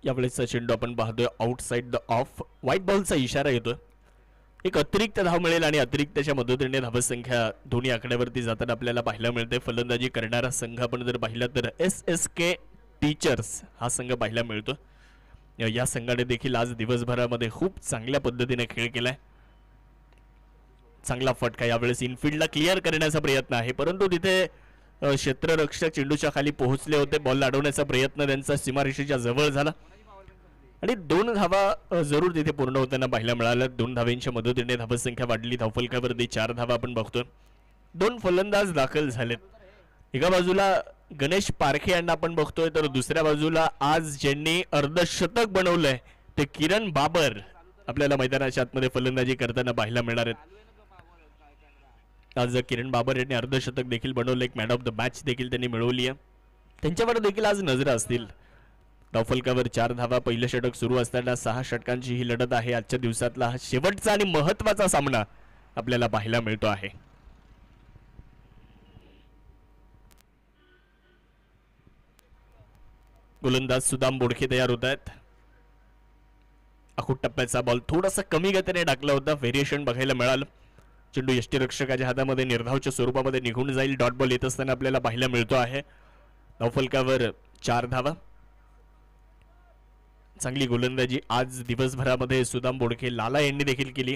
यावेळेसचा चेंडू आपण पाहतोय आउटसाइड द ऑफ. व्हाईट बॉलचा इशारा येतोय. एक अतिरिक्त धाव मिळेल आणि अतिरिक्तच्या मदतीने धावसंख्या दोन्ही आकड्यावरती जाताना आपल्याला पाहायला मिळते. फलंदाजी करणारा संघ आपण जर पाहिला तर SSK टीचर्स हा संघ पाहायला मिळतो. या संघाने देखील आज दिवसभरामध्ये खूप चांगल्या पद्धतीने खेळ केलाय. चांगला फटका यावेळेस इनफिल्डला क्लिअर करण्याचा प्रयत्न आहे, परंतु तिथे क्षेत्ररक्षक चेंडूच्या खाली पोहोचले होते. बॉल अडवण्याचा प्रयत्न त्यांचा सीमारेषेच्या जवळ झाला आणि 2 धावा जरूर तिथे पूर्ण होताना पाहायला मिळाल्या. 2 धावांच्या मदतीने धावसंख्या वाढली. धावफलकावरती 4 धावा आपण बघतोय. 2 फलंदाज दाखल झालेत. एका बाजूला गणेश पारखे यांना आपण बघतोय, तर दुसऱ्या बाजूला आज ज्यांनी अर्धशतक बनवलंय ते किरण बाबर आपल्याला मैदानाच्या आतमध्ये फलंदाजी करताना पाहायला मिळणार आहेत. आज किरण बाबर यांनी अर्धशतक देखील बनवलं. एक मॅन ऑफ द मॅच देखील त्यांनी मिळवली आहे. त्यांच्यावर देखील आज नजर असतील. धावफलकावर 4 धावा. पहिलं षटक सुरू असताना 6 षटकांची ही लढत आहे. आजच्या दिवसातला हा शेवटचा आणि महत्वाचा सामना आपल्याला पाहायला मिळतो आहे. गोलंदाज सुदाम बोडखे तयार होत आहेत. आखूट टप्प्याचा बॉल थोडासा कमी गतीने टाकला होता. व्हेरिएशन बघायला मिळालं. चेंडू यष्टीरक्षकाच्या हातामध्ये निर्धावच्या स्वरूपामध्ये निघून जाईल. डॉट बॉल येत असताना आपल्याला पाहायला मिळतो आहे. धावफलकावर 4 धावा. चांगली गोलंदाजी आज दिवसभरामध्ये सुदाम बोडखे लाला यांनी देखील केली.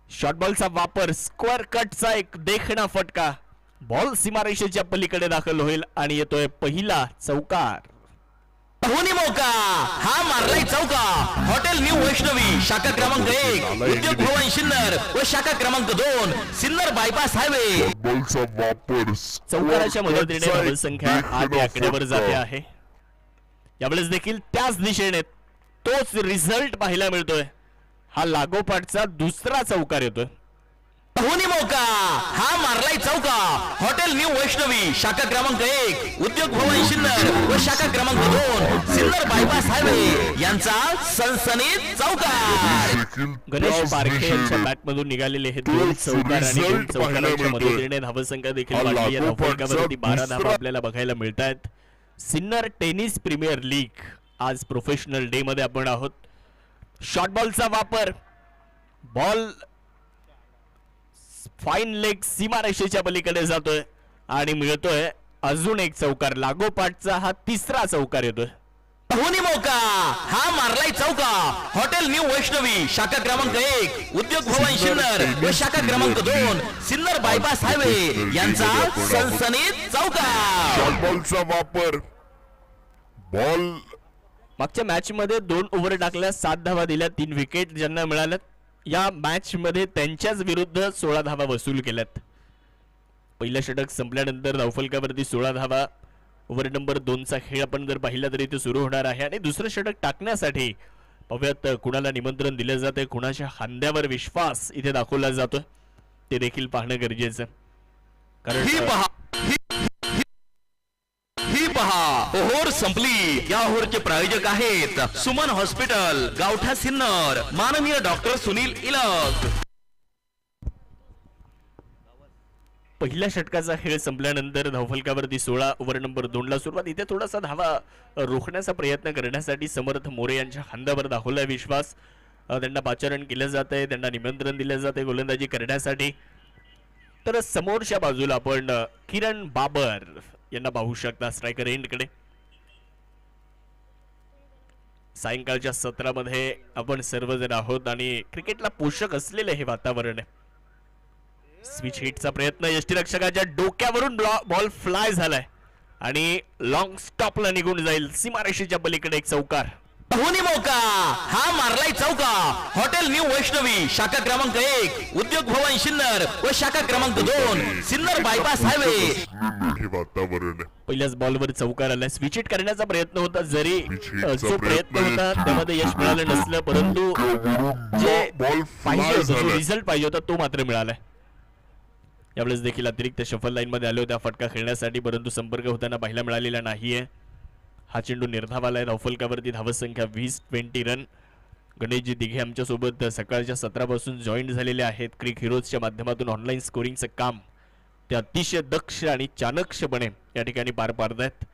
शॉर्ट बॉलचा वापर. स्क्वेअर कटचा एक देखणा फटका. बॉल सीमारेषेच्या पलीकडे दाखल होईल आणि येतोय पहिला चौकार. पाहुणी मौका हा मारलाय चौका. हॉटेल न्यू वैष्णवी शाखा क्रमांक 1 उद्योग भवन सिन्नर व शाखा क्रमांक 2 सिन्नर बायपास हायवे. बॉलचा वापर. चौकाराच्या मदतीने धावसंख्या 8 आकड्यावर जाते आहे. यावेळेस देखील त्याच दिशेने तोच रिझल्ट पाहायला मिळतोय. हा लागोपाठचा दुसरा चौकार येतोय. पाहुणी मौका हा मारलाय चौका. हॉटेल न्यू वैष्णवी शाखा क्रमांक 1 उद्योग भवन सिन्नर व शाखा क्रमांक 2 सिन्नर बायपास हायवे यांचा सनसनीत चौकार. गणेश पारखे यांच्या बॅट मधून निघालेले हे 2 चौकार आणि 2 चौकारांच्या मदतीने धावसंख्या देखील वाढली आहे. धावफलकावरती 12 धावा आपल्याला बघायला मिळत आहेत. सिन्नर टेनिस प्रीमियर लीग आज प्रोफेशनल डे मध्ये आपण आहोत. शॉर्ट बॉलचा वापर. बॉल फाईन लेग सीमारेषेच्या पलीकडे जातोय आणि मिळतोय अजून एक चौकार. लागोपाठचा हा तिसरा चौकार येतोय. पाहुणी मौका हा मारलाय चौका. हॉटेल न्यू वैष्णवी शाखा क्रमांक 1 उद्योग भवन सिन्नर व शाखा क्रमांक 2 सिन्नर बायपास हायवे यांचा सनसनीत चौकार. बॉलचा वापर. बॉल मागच्या मॅच मध्ये 2 ओव्हर टाकल्या, 7 धावा दिल्या, 3 विकेट ज्यांना मिळाल्यात. या मॅच मध्ये त्यांच्याच विरुद्ध 16 धावा वसूल केल्यात. पहिलं षटक संपल्यानंतर धावफलकावरती 16 धावा. ओव्हर नंबर 2 चा खेळ आपण जर पाहिला तर इथे सुरू होणार आहे आणि दुसरं षटक टाकण्यासाठी पाहूयात कुणाला निमंत्रण दिलं जाते, कुणाच्या खांद्यावर विश्वास इथे दाखवला जातोय ते देखील पाहणं गरजेचं. कारण ही पहा ओहोर संपली. या ओहोरचे प्रायोजक आहेत सुमन हॉस्पिटल गावठा सिन्नर, माननीय डॉक्टर सुनील इलक. पहिल्या षटकाचा खेळ संपल्यानंतर धावफलकावरती 16. ओव्हर नंबर 2 ला सुरुवात. इथे थोडासा धावा रोखण्याचा प्रयत्न करण्यासाठी समर्थ मोरे यांच्या खांद्यावर दाखवलाय विश्वास. त्यांना पाचारण केलं जात आहे, त्यांना निमंत्रण दिलं जाते गोलंदाजी करण्यासाठी. तर समोरच्या बाजूला आपण किरण बाबर यांना पाहू शकता स्ट्रायकर एंडकडे. सायंकाळच्या सत्रामध्ये आपण सर्वजण आहोत आणि क्रिकेटला पोषक असलेले हे वातावरण आहे. स्विच हिटचा प्रयत्न. यष्टीरक्षकाच्या डोक्यावरून बॉल फ्लाय झालाय आणि लॉंग स्टॉपला निघून जाईल. सीमारेषेच्या पलीकडे एक चौकार. पाहुणी मौका हा मारलाय चौका. हॉटेल न्यू वैष्णवी शाखा क्रमांक 1 उद्योग भवन सिन्नर व शाखा क्रमांक 2 सिन्नर बायपास हायवे. वातावरण. पहिल्याच बॉलवर चौकार आलाय. स्विच हिट करण्याचा प्रयत्न होता, जरी जो प्रयत्न होता त्यामध्ये यश मिळालं नसलं, परंतु जे पाहिजे होतं, जो रिझल्ट पाहिजे होता तो मात्र मिळालाय. यावेळेस देखील अतिरिक्त शफल लाईन मध्ये आले होते फटका खेळण्यासाठी, परंतु संपर्क होताना पाहायला मिळालेला नाहीये. हा चेंडू निर्धावाला आहे. धावफलकावरती धावसंख्या 20 रन. गणेशजी दिघे आमच्या सोबत सकाळच्या सत्रापासून जॉईन झालेले आहेत. क्रिक हिरोजच्या माध्यमातून ऑनलाईन स्कोरिंगचं काम ते अतिशय दक्ष आणि चाणक्षपणे या ठिकाणी पार पाडतायत.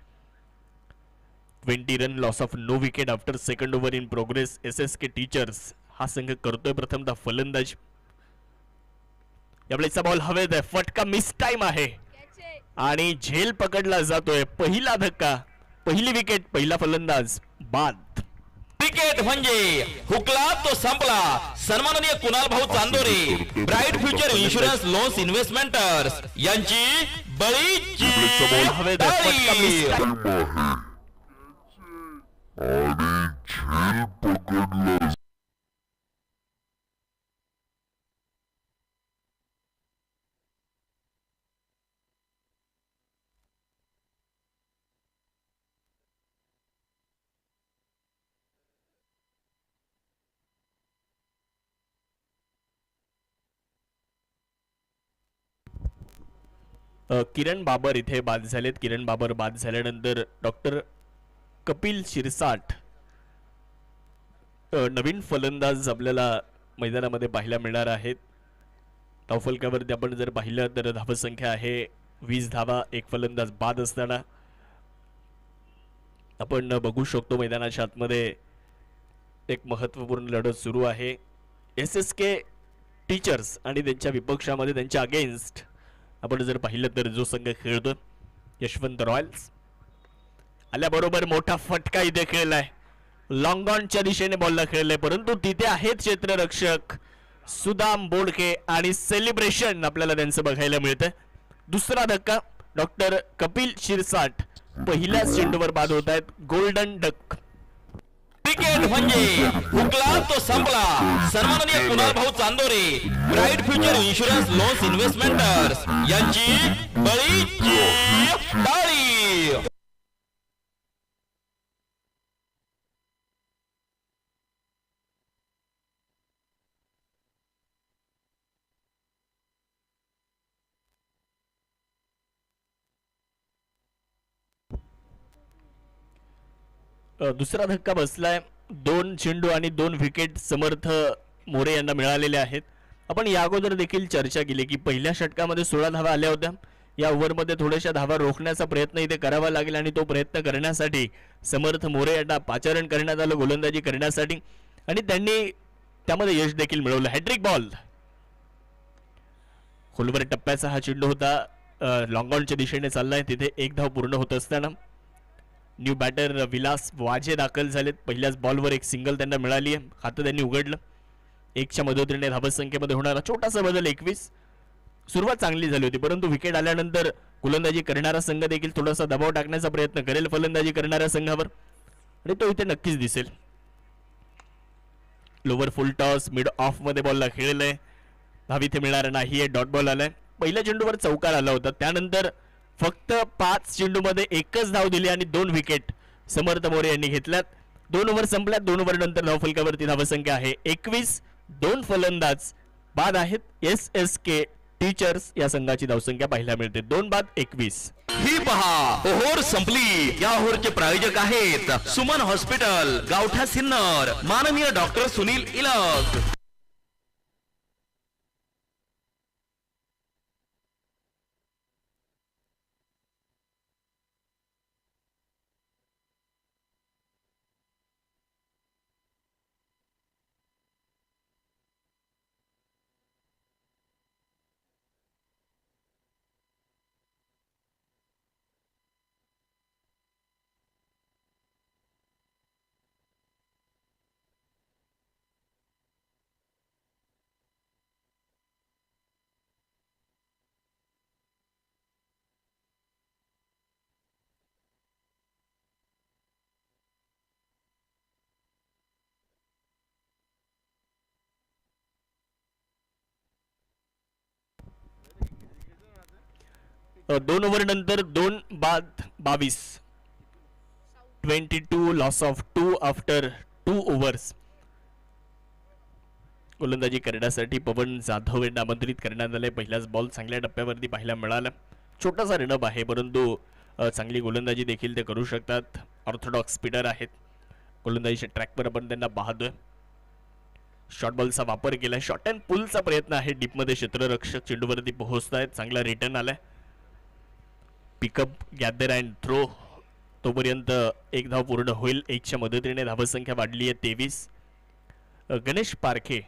20 run, loss of no wicket after second over in progress. SSK teachers हा संघ करतोय प्रथमतः फलंदाजी. यावेळेचा बॉल हवेत आहे, फटका मिस टाइम आहे आणि झेल पकडला जातोय. पहिला धक्का, पहिली विकेट, पहिला फलंदाज बाद. क्रिकेट म्हणजे हुकला तो संपला. सन्माननीय कुणाल भाऊ Chandore, bright future insurance loans investments यांची बळीची हवेत आहे, फटका मिस टाळी. टाइम. आणि झेल पकडला. किरण बाबर इथे बाद झालेत. किरण बाबर बाद झाल्यानंतर डॉक्टर कपिल शिरसाट नवीन फलंदाज आपल्याला मैदानामध्ये पाहायला मिळणार आहेत. धावफलकावरती आपण जर पाहिलं तर धावसंख्या आहे 20 धावा, एक फलंदाज बाद असताना आपण बघू शकतो मैदानाच्या आतमध्ये एक महत्त्वपूर्ण लढत सुरू आहे. SSK टीचर्स आणि त्यांच्या विपक्षामध्ये, त्यांच्या अगेन्स्ट आपण जर पाहिलं तर जो संघ खेळतो यशवंत रॉयल्स, आल्याबरोबर मोठा फटका इथे खेळलाय. लॉंग ऑनच्या दिशेने बॉलला खेळलाय, परंतु तिथे आहेत क्षेत्ररक्षक सुदाम बोडके आणि सेलिब्रेशन आपल्याला त्यांचं बघायला मिळतंय. दुसरा धक्का, डॉक्टर कपिल शिरसाट पहिल्याच चेंडूवर बाद होत आहेत. Golden duck. क्रिकेट म्हणजे हुकला तो संपला. सन्माननीय कुणाल भाऊ Chandore, bright future insurance loans investments यांची बळीची टाळी. दुसरा धक्का बसलाय. 2 चेंडू आणि 2 विकेट समर्थ मोरे यांना मिळालेले आहेत. आपण या अगोदर देखील चर्चा केली की पहिल्या षटकामध्ये 16 धावा आल्या होत्या. या ओव्हरमध्ये थोड्याशा धावा रोखण्याचा प्रयत्न इथे करावा लागेल आणि तो प्रयत्न करण्यासाठी समर्थ मोरे यांना पाचारण करण्यात आलं गोलंदाजी करण्यासाठी आणि त्यांनी त्यामध्ये यश देखील मिळवलं. Hat-trick ball. खोलवर टप्प्याचा हा चेंडू होता. लॉंग ऑनच्या दिशेने चाललाय, तिथे एक धाव पूर्ण होत असताना न्यू बॅटर विलास वाजे दाखल झालेत. पहिल्याच बॉलवर एक सिंगल त्यांना मिळाली आहे, खातं त्यांनी उघडलं. 1च्या मदतीने धावसंख्येमध्ये होणारा छोटासा बदल 21. सुरुवात चांगली झाली होती, परंतु विकेट आल्यानंतर गोलंदाजी करणारा संघ देखील थोडासा दबाव टाकण्याचा प्रयत्न करेल फलंदाजी करणाऱ्या संघावर आणि तो इथे नक्कीच दिसेल. Lower full toss, mid of मध्ये बॉलला खेळलंय, धाव इथे मिळणार नाहीये. डॉट बॉल आलाय. पहिल्या चेंडूवर चौकार आला होता, त्यानंतर फक्त 5 चेंडूमध्ये एकच धाव दिली आणि 2 विकेट समर्थ मोरे यांनी घेतल्यात. 2 ओव्हर संपल्यात. 2 ओव्हर नंतर धावफलकावरती धावसंख्या आहे 21. 2 फलंदाज बाद आहेत. SSK टीचर्स या संघाची धावसंख्या पाहायला मिळते 2 बाद 21. ही पहा ओव्हर संपली. या ओव्हरचे प्रायोजक आहेत सुमन हॉस्पिटल, गावठा सिन्नर, माननीय डॉक्टर सुनील इलक. दोन ओव्हर नंतर 2 बाद 22. 22 लॉस ऑफ 2 आफ्टर 2 ओव्हर्स. गोलंदाजी करण्यासाठी पवन जाधव यांना आमंत्रित करण्यात आले. पहिलाच बॉल चांगल्या टप्प्यावरती पाहायला मिळाला. छोटासा रनअप आहे, परंतु चांगली गोलंदाजी देखील ते करू शकतात. ऑर्थोडॉक्स स्पिनर आहेत. गोलंदाजीच्या ट्रॅकवर आपण त्यांना पाहतोय. शॉर्ट बॉलचा वापर केलाय. शॉर्ट अँड पुलचा प्रयत्न आहे. डीपमध्ये क्षेत्ररक्षक चेंडूवरती पोहोचतायत. चांगला रिटर्न आलाय. पिकअप, गॅदर अँड थ्रो तोपर्यंत एक धाव पूर्ण होईल. एकच्या मदतीने धावसंख्या वाढली आहे 23. गणेश पारखे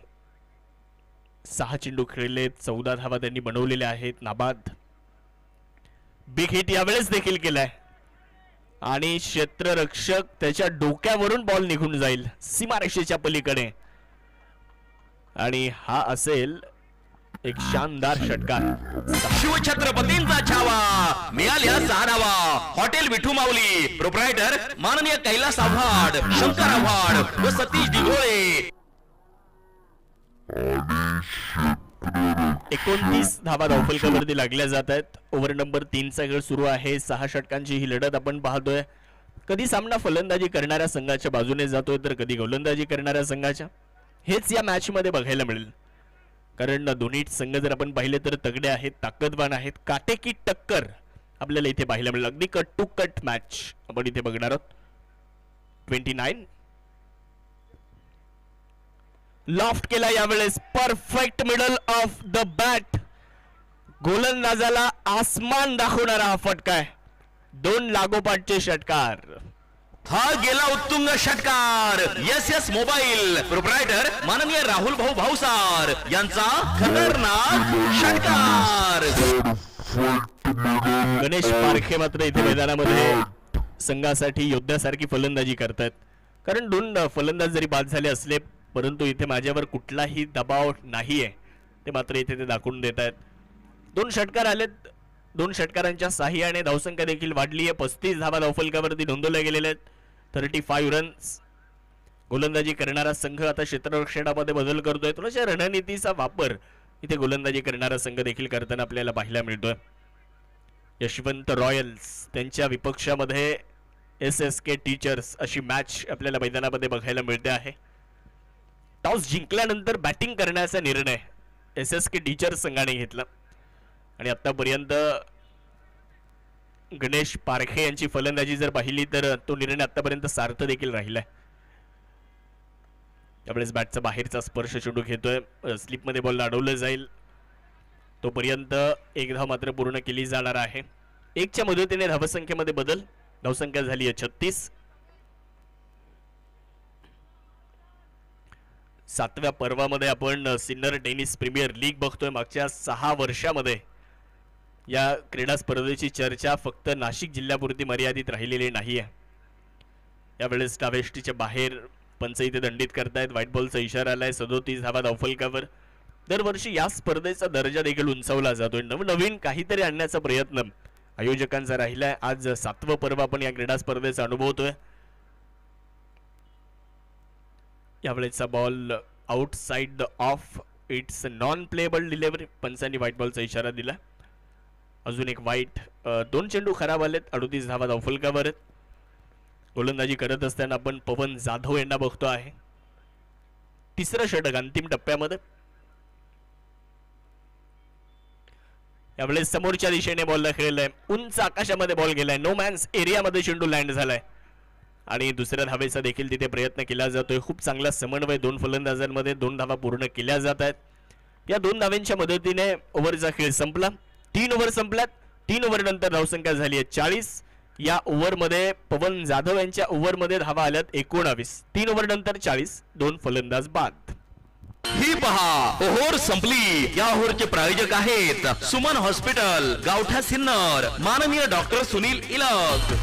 6 चेंडू खेळले, 14 धावा त्यांनी बनवलेल्या आहेत. नाबाद. बिग हिट यावेळेस देखील केलाय आणि क्षेत्ररक्षक त्याच्या डोक्यावरून बॉल निघून जाईल सीमारेषेच्या पलीकडे आणि हा असेल एक शानदार षटकार. शिवछत्रपतींचा छावा मिळाल्या 6 धावा. हॉटेल विठू माऊली प्रोप्रायटर माननीय कैलास आव्हाड, शंकर आव्हाड व सतीश दिघोळे. 29 धावा धावफलकावरती लागल्या जात आहेत. ओव्हर नंबर 3चा खेळ सुरू आहे. 6 षटकांची ही लढत आपण पाहतोय. कधी सामना फलंदाजी करणाऱ्या संघाच्या बाजूने जातोय तर कधी गोलंदाजी करणाऱ्या संघाच्या. हेच या मॅच मध्ये बघायला मिळेल, कारण दोन्ही संघ जर आपण पाहिले तर तगडे आहेत, ताकदवान आहेत. काटेकी टक्कर आपल्याला इथे पाहायला मिळेल. अगदी कट टू कट मॅच आपण इथे बघणार आहोत. 29 लॉफ्ट केला यावेळेस. Perfect middle of the bat. गोलंदाजाला आसमान दाखवणारा हा फटका आहे. 2 लागोपाठचे षटकार. हा गेला उत्तुंग षटकार. एस मोबाईल प्रोप्रायटर माननीय राहुल भाऊ भाऊसार यांचा खतरनाक षटकार. गणेश पारखे मात्र इथे मैदानामध्ये संघासाठी योद्ध्यासारखी फलंदाजी करतात, कारण 2 फलंदाज जरी बाद झाले असले परंतु इथे माझ्यावर कुठलाही दबाव नाहीये ते मात्र इथे ते दाखवून देत आहेत. 2 षटकार आलेत. 2 षटकारांच्या साह्याने धावसंख्या देखील वाढली आहे. 35 धावा धावफलकावरती नोंदवल्या गेलेल्या आहेत. 35 रन्स. गोलंदाजी करणारा संघ आता क्षेत्ररक्षणामध्ये बदल करतोय. थोड्याशा रणनीतीचा वापर इथे गोलंदाजी करणारा संघ देखील करताना आपल्याला पाहायला मिळतोय. यशवंत रॉयल्स त्यांच्या विपक्षामध्ये SSK टीचर्स अशी मॅच आपल्याला मैदानामध्ये बघायला मिळते आहे. टॉस जिंकल्यानंतर बॅटिंग करण्याचा निर्णय SSK टीचर्स संघाने घेतला आणि आतापर्यंत गणेश पारखे यांची फलंदाजी जर पाहिली तर तो निर्णय आतापर्यंत सार्थ देखील राहिलाय. त्यावेळेस बॅटचा बाहेरचा स्पर्श चेंडू घेतोय. स्लिपमध्ये बॉल अडवलं जाईल. तोपर्यंत एक धाव मात्र पूर्ण केली जाणार आहे. 1च्या मदतीने धावसंख्येमध्ये बदल. धावसंख्या झाली आहे 36. 7व्या पर्वामध्ये आपण सिनियर टेनिस प्रीमियर लीग बघतोय. मागच्या 6 वर्षामध्ये या क्रीडा स्पर्धेची चर्चा फक्त नाशिक जिल्ह्यापुरती मर्यादित राहिलेली नाहीये. यावेळेस डावेष्टीच्या बाहेर पंच इथे दंडित करतायत. व्हाईट बॉलचा इशारा आलाय. 37 धावा धावफलकावर. दरवर्षी या स्पर्धेचा दर्जा देखील उंचावला जातोय. नवनवीन काहीतरी आणण्याचा प्रयत्न आयोजकांचा राहिलाय. आज 7वं पर्व आपण या क्रीडा स्पर्धेचा अनुभवतोय. यावेळेसचा ball outside the off. It's non playable delivery. पंचांनी व्हाईट बॉलचा इशारा दिला. अजून एक वाईट. 2 चेंडू खराब आलेत. 38 धावा धावफलकावर आहेत. गोलंदाजी करत असताना आपण पवन जाधव यांना बघतो आहे. 3रं षटक अंतिम टप्प्यामध्ये. यावेळेस समोरच्या दिशेने बॉलला खेळलाय. उंच आकाशामध्ये बॉल गेलाय. नो मॅन्स एरियामध्ये चेंडू लँड झालाय आणि दुसऱ्या धावेचा देखील तिथे प्रयत्न केला जातोय. खूप चांगला समन्वय 2 फलंदाजांमध्ये. 2 धावा पूर्ण केल्या जात आहेत. या 2 धावांच्या मदतीने ओव्हरचा खेळ संपला. 3 ओव्हर संपल्यात. 3 ओव्हर नंतर धावसंख्या झाली आहे 40. या ओव्हरमध्ये पवन जाधव यांच्या ओव्हरमध्ये धावा आल्यात 19. 3 ओव्हर नंतर 40. 2 फलंदाज बाद. ही पहा ओव्हर संपली. या ओव्हरचे प्रायोजक आहेत सुमन हॉस्पिटल, गावठा सिन्नर, माननीय डॉक्टर सुनील इलक.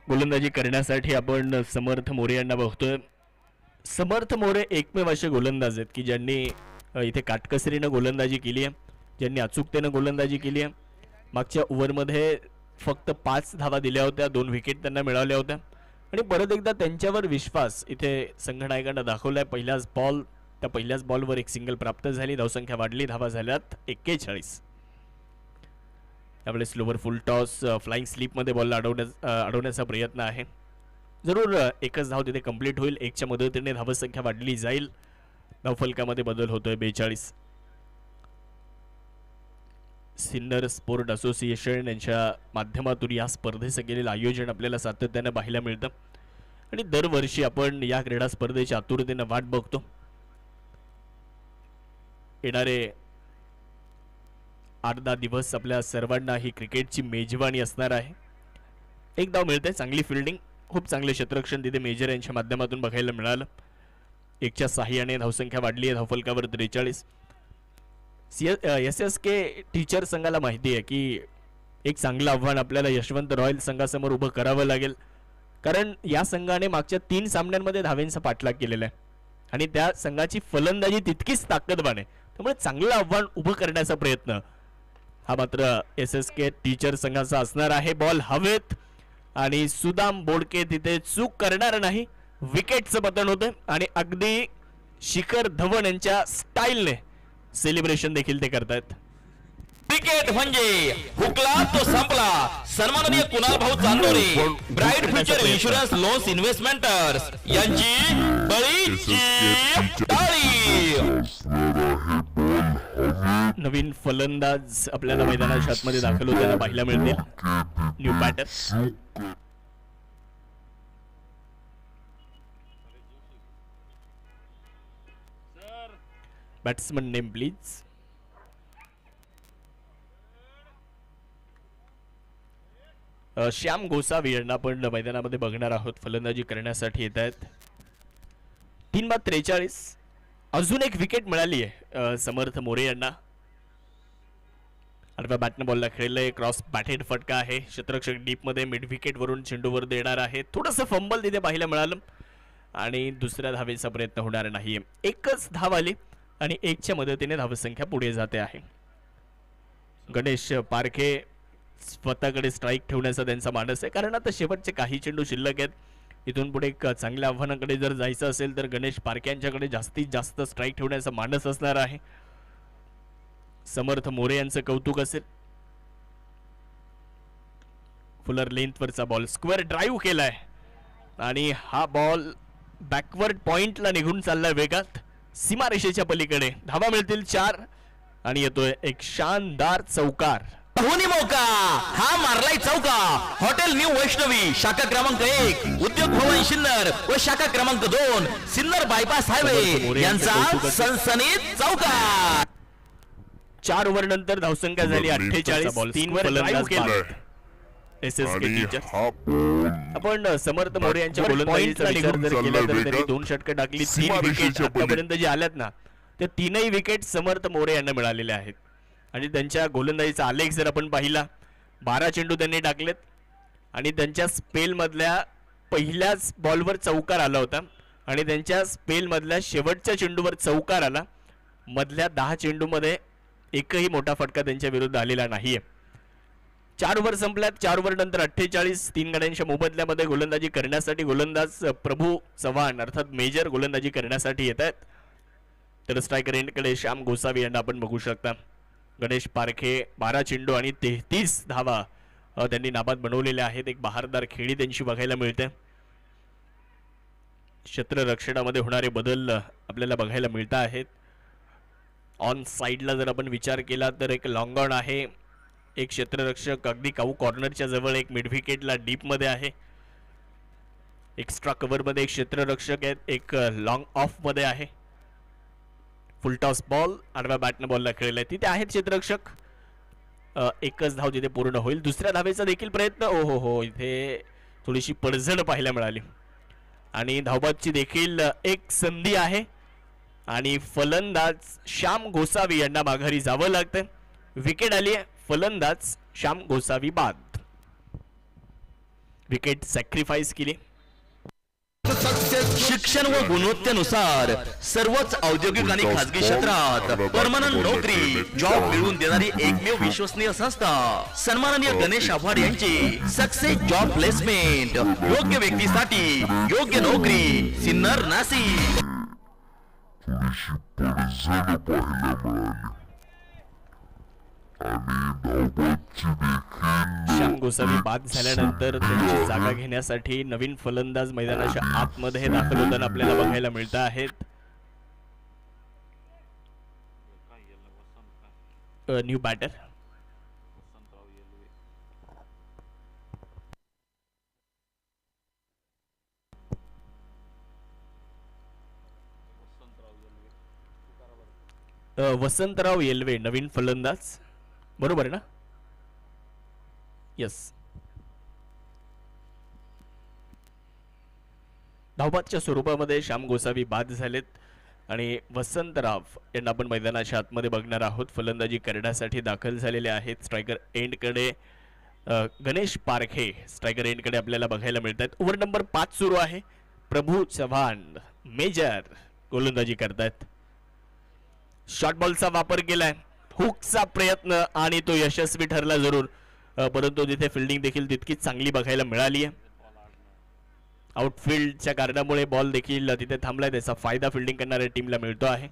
गोलंदाजी करण्यासाठी आपण समर्थ मोरे यांना बघतोय. समर्थ मोरे एकमेव असे गोलंदाज आहेत की ज्यांनी इथे काटकसरीनं गोलंदाजी केली आहे, ज्यांनी अचूकतेनं गोलंदाजी केली आहे. मागच्या ओव्हरमध्ये फक्त 5 धावा दिल्या होत्या, 2 विकेट त्यांना मिळाल्या होत्या आणि परत एकदा त्यांच्यावर विश्वास इथे संघनायकांना दाखवलाय. त्या पहिल्याच बॉलवर एक सिंगल प्राप्त झाली, धावसंख्या वाढली, धावा झाल्यात 41. त्यावेळेस स्लोवर फुल टॉस फ्लाइंग स्लीपमध्ये बॉलला अडवण्याचा प्रयत्न आहे. जरूर एकच धाव तिथे कंप्लीट होईल, 1च्या मदतीने धावसंख्या वाढली जाईल. धावफलकामध्ये बदल होतोय 42. सिन्नर स्पोर्ट असोसिएशन यांच्या माध्यमातून या स्पर्धेचं केलेलं आयोजन आपल्याला सातत्यानं पाहायला मिळतं आणि दरवर्षी आपण या क्रीडा स्पर्धेची आतुरतेनं वाट बघतो. येणारे 8-10 दिवस आपल्या सर्वांना ही क्रिकेटची मेजवानी असणार आहे. एक धाव मिळते, चांगली फिल्डिंग, खूप चांगले क्षेत्ररक्षण तिथे मेजर यांच्या माध्यमातून बघायला मिळालं. 1च्या साह्याने धावसंख्या वाढली आहे, धावफलकावर 43. SSK टीचर संघाला माहिती आहे की एक चांगलं आव्हान आपल्याला यशवंत रॉयल संघासमोर उभं करावं लागेल, कारण या संघाने मागच्या 3 सामन्यांमध्ये धावेंचा पाठलाग केलेला आहे आणि त्या संघाची फलंदाजी तितकीच ताकदवान आहे. त्यामुळे चांगलं आव्हान उभं करण्याचा प्रयत्न हा मात्र SSK टीचर संघाचा असणार आहे. बॉल हवेत आणि सुदाम बोडके तिथे चूक करणार नाही. विकेटचं पतन होतं आणि अगदी शिखर धवन यांच्या स्टाईलने सेलिब्रेशन देखील ते करतायत. क्रिकेट म्हणजे हुकला तो संपला. सन्माननीय कुणाल भाऊ Chandore, bright future insurance loans investments यांची बळीची टाळी. नवीन फलंदाज आपल्याला मैदानाच्या आतमध्ये दाखल होताना पाहायला मिळतील. New batter batsman name please. Shyam Gosavi यांना आपण मैदानामध्ये बघणार आहोत. फलंदाजी करण्यासाठी येत आहेत. 3-43. अजून एक विकेट मिळाली आहे समर्थ मोरे यांना. आडव्या बॅटनं बॉलला खेळलंय, क्रॉस बॅटेड फटका आहे. क्षेत्ररक्षक डीप मध्ये मिड विकेट वरून चेंडूवर देणार आहे. थोडंसं फंबल तिथे पाहायला मिळालं आणि दुसऱ्या धावेचा प्रयत्न होणार नाहीये. एकच धाव आली आणि 1च्या मदतीने धावसंख्या पुढे जाते आहे. गणेश पारखे स्वतःकडे स्ट्राईक ठेवण्याचा त्यांचा मानस आहे, कारण आता शेवटचे काही चेंडू शिल्लक आहेत. इथून पुढे एक चांगल्या आव्हानाकडे जर जायचं असेल तर गणेश पारखे यांच्याकडे जास्तीत जास्त स्ट्राईक ठेवण्याचा मानस असणार आहे. समर्थ मोरे यांचं कौतुक असेल. फुलर लेंथवरचा बॉल स्क्वेअर ड्राईव्ह केलाय आणि हा बॉल बॅकवर्ड पॉइंटला निघून चाललाय वेगात. सीमारेषेच्या पलीकडे धावा मिळतील 4 आणि येतोय एक शानदार चौकार. धोनी मौका हा मारलाय चौका. हॉटेल न्यू वैष्णवी शाखा क्रमांक 1, उद्योग भवन सिन्नर व शाखा क्रमांक 2 सिन्नर बायपास हायवे यांचा सनसनीत चौकार. 4 ओव्हर नंतर धावसंख्या झाली 48. 3 फलंदाज बाद. SSK teacher. आपण समर्थ मोरे यांच्या गोलंदाजीचा विचार जर केला तर त्यांनी 2 षटकं टाकली. 3 विकेट आतापर्यंत जे आल्यात ना ते 3ही विकेट समर्थ मोरे यांना मिळालेल्या आहेत आणि त्यांच्या गोलंदाजीचा आलेख जर आपण पाहिला 12 चेंडू त्यांनी टाकलेत आणि त्यांच्या स्पेलमधल्या पहिल्याच बॉलवर चौकार आला होता आणि त्यांच्या स्पेलमधल्या शेवटच्या चेंडूवर चौकार आला. मधल्या 10 चेंडूमध्ये एकही मोठा फटका त्यांच्या विरुद्ध आलेला नाहीये. 4 ओव्हर संपल्यात. 4 ओव्हर नंतर 48. 3 गड्यांच्या मोबदल्यामध्ये गोलंदाजी करण्यासाठी गोलंदाज प्रभू चव्हाण अर्थात मेजर गोलंदाजी करण्यासाठी येत आहेत. तर स्ट्रायकर एंडकडे श्याम गोसावी यांना आपण बघू शकता. गणेश पारखे 12 चेंडू आणि 33 धावा त्यांनी नाबाद बनवलेल्या आहेत. एक बहारदार खेळी त्यांची बघायला मिळते. क्षेत्ररक्षणामध्ये होणारे बदल आपल्याला बघायला मिळत आहेत. ऑन साइडला जर आपण विचार केला तर एक लॉंग ऑन आहे, एक क्षेत्ररक्षक अगदी काऊ कॉर्नरच्या जवळ, एक मिड विकेटला डीप मध्ये आहे, एक्स्ट्रा कव्हर मध्ये एक क्षेत्ररक्षक आहेत, एक लॉंग ऑफ मध्ये आहे. फुल टॉस बॉल आडव्या बॅटनं बॉलला खेळलाय, तिथे आहेत क्षेत्ररक्षक. एकच धाव तिथे पूर्ण होईल. दुसऱ्या धावेचा देखील प्रयत्न. ओ हो, इथे थोडीशी पडझड पाहायला मिळाली आणि धावबादची देखील एक संधी आहे आणि फलंदाज श्याम गोसावी यांना माघारी जावं लागतं. विकेट आली आहे. फलंदाज श्याम गोसावी बाद. विकेट सॅक्रिफाईस केली. शिक्षण व गुणवत्तेनुसार सर्वच औद्योगिक आणि खाजगी क्षेत्रात परमनंट नोकरी जॉब मिळवून देणारी एकमेव विश्वसनीय संस्था सन्माननीय गणेश आव्हाड यांची सक्सेस जॉब प्लेसमेंट. योग्य व्यक्तीसाठी योग्य नोकरी. सिन्नर नाशिक. थोडीशी पडझड पाहायला मिळाली आणि धावबादची देखील श्याम गोसावी बाद झाल्यानंतर त्यांची जागा घेण्यासाठी नवीन फलंदाज मैदानाच्या आतमध्ये दाखल होताना आपल्याला बघायला मिळत आहेत. न्यू बॅटर वसंतराव येलवे नवीन फलंदाज, बरोबर आहे ना? यस. धावबादच्या स्वरूपामध्ये श्याम गोसावी बाद झालेत आणि वसंतराव यांना आपण मैदानाच्या आतमध्ये बघणार आहोत. फलंदाजी करण्यासाठी दाखल झालेले आहेत. स्ट्रायकर एंडकडे गणेश पारखे स्ट्रायकर एंडकडे आपल्याला बघायला मिळत आहेत. ओव्हर नंबर 5 सुरू आहे. प्रभू चव्हाण मेजर गोलंदाजी करतायत. शॉर्ट बॉलचा वापर केलाय. हुकचा प्रयत्न आणि तो यशस्वी ठरला जरूर, परंतु तिथे फिल्डिंग देखील तितकीच चांगली बघायला मिळाली आहे. आउटफील्डच्या कारणामुळे बॉल देखील तिथे थांबलाय. त्याचा फायदा फिल्डिंग करणाऱ्या टीमला मिळतो आहे.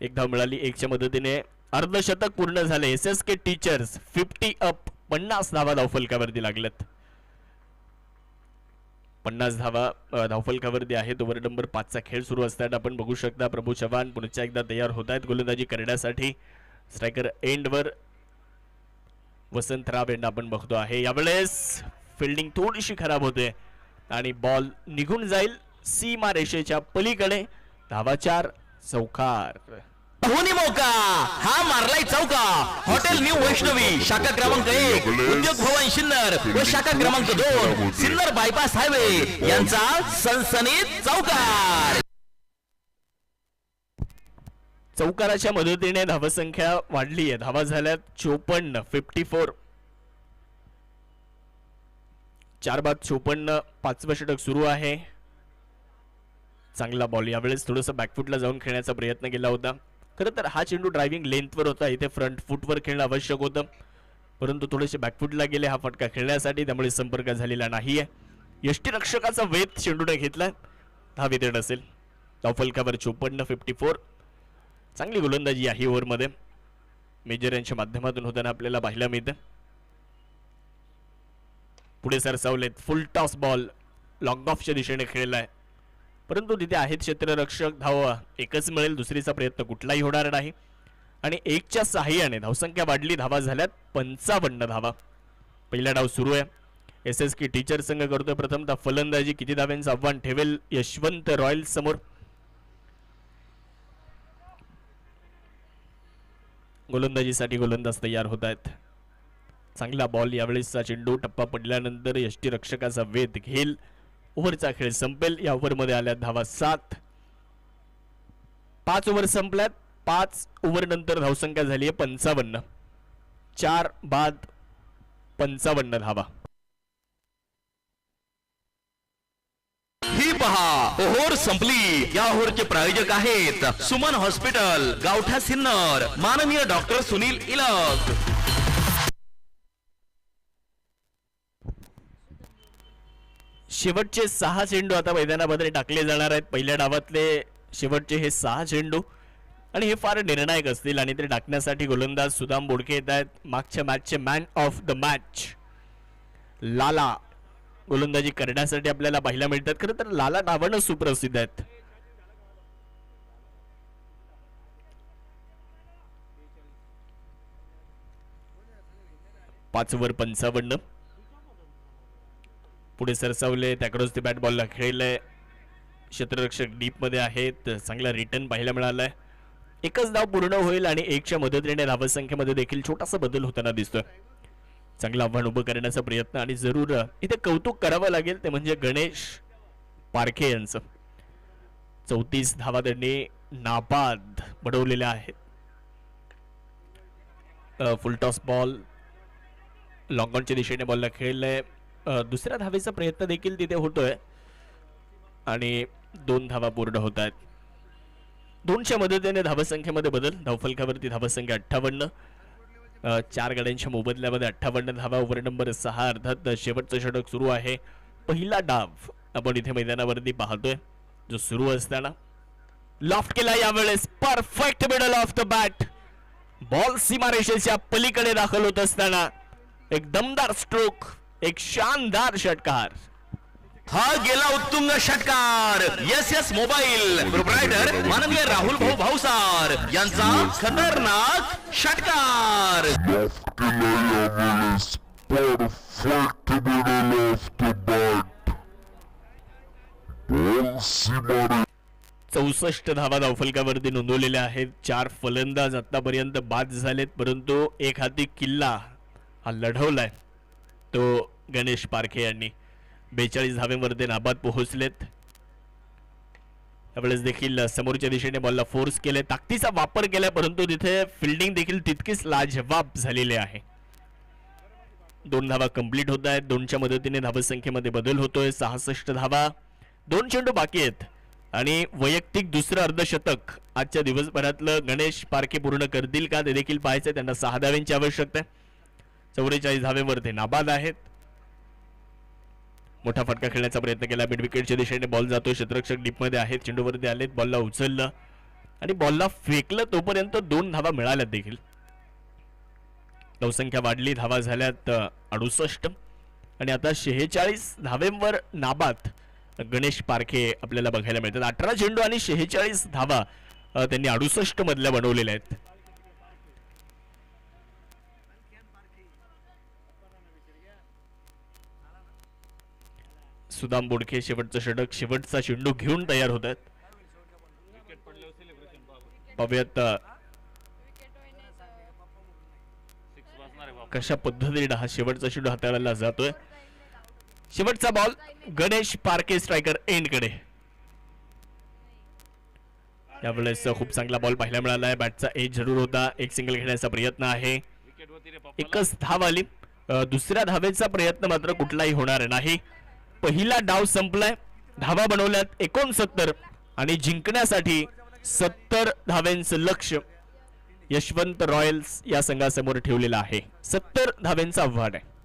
एक धाव मिळाली. 1च्या मदतीने अर्धशतक पूर्ण झाले. SSK teachers 50 up. 50 धावा धावफलकावरती लागल्यात. 50 धावा धावफलकावरती आहेत. ओव्हर नंबर 5चा खेळ सुरू असताना आपण बघू शकता प्रभू चव्हाण पुन्हा एकदा तयार होत आहेत गोलंदाजी करण्यासाठी. स्ट्रायकर एंडवर वसंतराव यांना आपण बघतो आहे. यावेळेस फिल्डिंग थोडीशी खराब होते आणि बॉल निघून जाईल सीमा रेषेच्या पलीकडे. धावा 4. चौकार. धोनी मौका हा मारलाय चौका. हॉटेल न्यू वैष्णवी शाखा क्रमांक 1 उद्योग भवन सिन्नर व शाखा क्रमांक 2 सिन्नर बायपास हायवे यांचा सनसनीत चौकार. चौकाराच्या मदतीने धावसंख्या वाढली आहे. धावा झाल्यात 54. 54. 4 बाद 54. 5वं षटक सुरू आहे. चांगला बॉल. यावेळेस थोडंसं बॅकफुटला जाऊन खेळण्याचा प्रयत्न केला होता. खरं तर हा चेंडू ड्रायव्हिंग लेंथवर होता. इथे फ्रंट फुटवर खेळणं आवश्यक होतं, परंतु थोडेसे बॅकफुटला गेले हा फटका खेळण्यासाठी, त्यामुळे संपर्क झालेला नाहीये. यष्टीरक्षकाचा वेध चेंडूने घेतला. धाव येते नसेल. धावफलकावर 54. 54. चांगली गोलंदाजी आहे ओव्हरमध्ये मेजर यांच्या माध्यमातून होताना आपल्याला पाहायला मिळतं. पुढे सरसावलेत. फुल टॉस बॉल लॉंग ऑफच्या दिशेने खेळलाय, परंतु तिथे आहेत क्षेत्ररक्षक. धाव एकच मिळेल. दुसरीचा प्रयत्न कुठलाही होणार नाही आणि 1च्या सहाय्याने धावसंख्या वाढली. धावा झाल्यात 55 धावा. पहिला डाव सुरू आहे. SSK टीचर संघ करतोय प्रथमतः फलंदाजी. किती धाव्यांचं आव्हान ठेवेल यशवंत रॉयल समोर? गोलंदाजीसाठी गोलंदाज तयार होत आहेत. चांगला बॉल. यावेळेसचा चेंडू टप्पा पडल्यानंतर यष्टीरक्षकाचा वेध घेईल. ओव्हरचा खेळ संपेल. या ओव्हरमध्ये आल्यात धावा 7. 5 ओव्हर संपल्यात. 5 ओव्हर नंतर धावसंख्या झाली आहे 55. 4 बाद 55 धावा. ही पहा ओव्हर संपली. या ओव्हरचे प्रायोजक आहेत सुमन हॉस्पिटल गावठा सिन्नर, माननीय डॉक्टर सुनील इलक. शेवटचे 6 चेंडू आता मैदानामध्ये टाकले जाणार आहेत. पहिल्या डावातले शेवटचे हे 6 चेंडू आणि हे फार निर्णायक असतील आणि ते टाकण्यासाठी गोलंदाज सुदाम बोडके येत आहेत. मागच्या मॅचचे मॅन ऑफ द मॅच लाला गोलंदाजी करण्यासाठी आपल्याला पाहायला मिळतात. खरं तर लाला नावानं सुप्रसिद्ध आहेत. पाच ओव्हर 55. पुढे सरसावले. त्याकडून ते बॅट बॉलला खेळलंय. क्षेत्ररक्षक डीप मध्ये आहेत. चांगला रिटर्न पाहायला मिळालाय. एकच धाव पूर्ण होईल आणि 1च्या मदतीने धावसंख्येमध्ये देखील छोटासा बदल होताना दिसतोय. चांगलं आव्हान उभं करण्याचा प्रयत्न आणि जरूर इथे कौतुक करावं लागेल ते म्हणजे गणेश पारखे यांचं. 34 धावा त्यांनी नाबाद बनवलेल्या आहेत. फुल टॉस बॉल लॉंग ऑनच्या दिशेने बॉलला खेळलंय. दुसऱ्या धावेचा प्रयत्न देखील तिथे होतोय आणि 2 धावा पूर्ण होत आहेत. 2च्या मदतीने धावसंख्येमध्ये बदल. धावफलकावरती धावसंख्या 58. 4 गड्यांच्या मोबदल्यामध्ये 58 धावा. ओव्हर नंबर 6 अर्थात शेवटचं षटक सुरू आहे. पहिला डाव आपण इथे मैदानावरती पाहतोय जो सुरू असताना लॉफ्ट केला यावेळेस. Perfect middle of the bat. Ball सीमारेषेच्या पलीकडे दाखल होत असताना एक दमदार स्ट्रोक, एक शानदार षटकार. हा गेला उत्तुंग षटकार. एस मोबाईल प्रोप्रायटर माननीय राहुल भाऊ भाऊसार यांचा खतरनाक षटकार. लॉफ्ट केला यावेळेस. Perfect middle of the bat. Ball सीमारे 64 धावा धावफलकावरती नोंदवलेल्या आहेत. 4 फलंदाज आतापर्यंत बाद झालेत, परंतु एक हाती किल्ला हा लढवलाय तो गणेश पारखे यांनी. 42 धावेवरती नाबाद पोहोचलेत. त्यावेळेस देखील समोरच्या दिशेने बॉलला फोर्स केले, ताकदीचा वापर केलाय, परंतु तिथे फिल्डिंग देखील तितकीच लाजवाब झालेली आहे. 2 धावा कंप्लीट होत आहेत. 2च्या मदतीने धावसंख्येमध्ये बदल होतोय. 66 धावा. 2 चेंडू बाकी आहेत आणि वैयक्तिक दुसरं अर्धशतक आजच्या दिवसभरातलं गणेश पारखे पूर्ण करतील का ते देखील पाहायचंय. त्यांना 6 धाव्यांची आवश्यकता आहे. 44 धावेवर ते नाबाद आहेत. मोठा फटका खेळण्याचा प्रयत्न केला. मिड विकेटच्या दिशेने बॉल जातोय. क्षेत्ररक्षक डीपमध्ये आहेत. चेंडूवरती आलेत. बॉलला उचललं आणि बॉलला फेकलं, तोपर्यंत 2 धावा मिळाल्यात देखील. धावसंख्या वाढली. धावा झाल्यात 68 आणि आता 46 धावेंवर नाबाद गणेश पारखे आपल्याला बघायला मिळतात. 18 चेंडू आणि 46 धावा त्यांनी 68 मधल्या बनवलेल्या आहेत. सुदाम बोडखे शेवटचं षटक, शेवटचा चेंडू घेऊन तयार होत आहेत. पाहूयात कशा पद्धतीने हा शेवटचा चेंडू हाताळला जातोय. शेवटचा ball Ganesh Parkhe striker end कडे. यावेळेस खूप चांगला बॉल पाहायला मिळाला आहे. बॅटचा एज जरूर होता. एक सिंगल घेण्याचा प्रयत्न आहे. एकच धाव आली. दुसऱ्या धावेचा प्रयत्न मात्र कुठलाही होणार नाही. पहिला डाव संपलाय. धावा बनवल्यात 69 आणि जिंकण्यासाठी 70 धाव्यांचं लक्ष यशवंत रॉयल्स या संघासमोर ठेवलेलं आहे. 70 धाव्यांचं आव्हान आहे.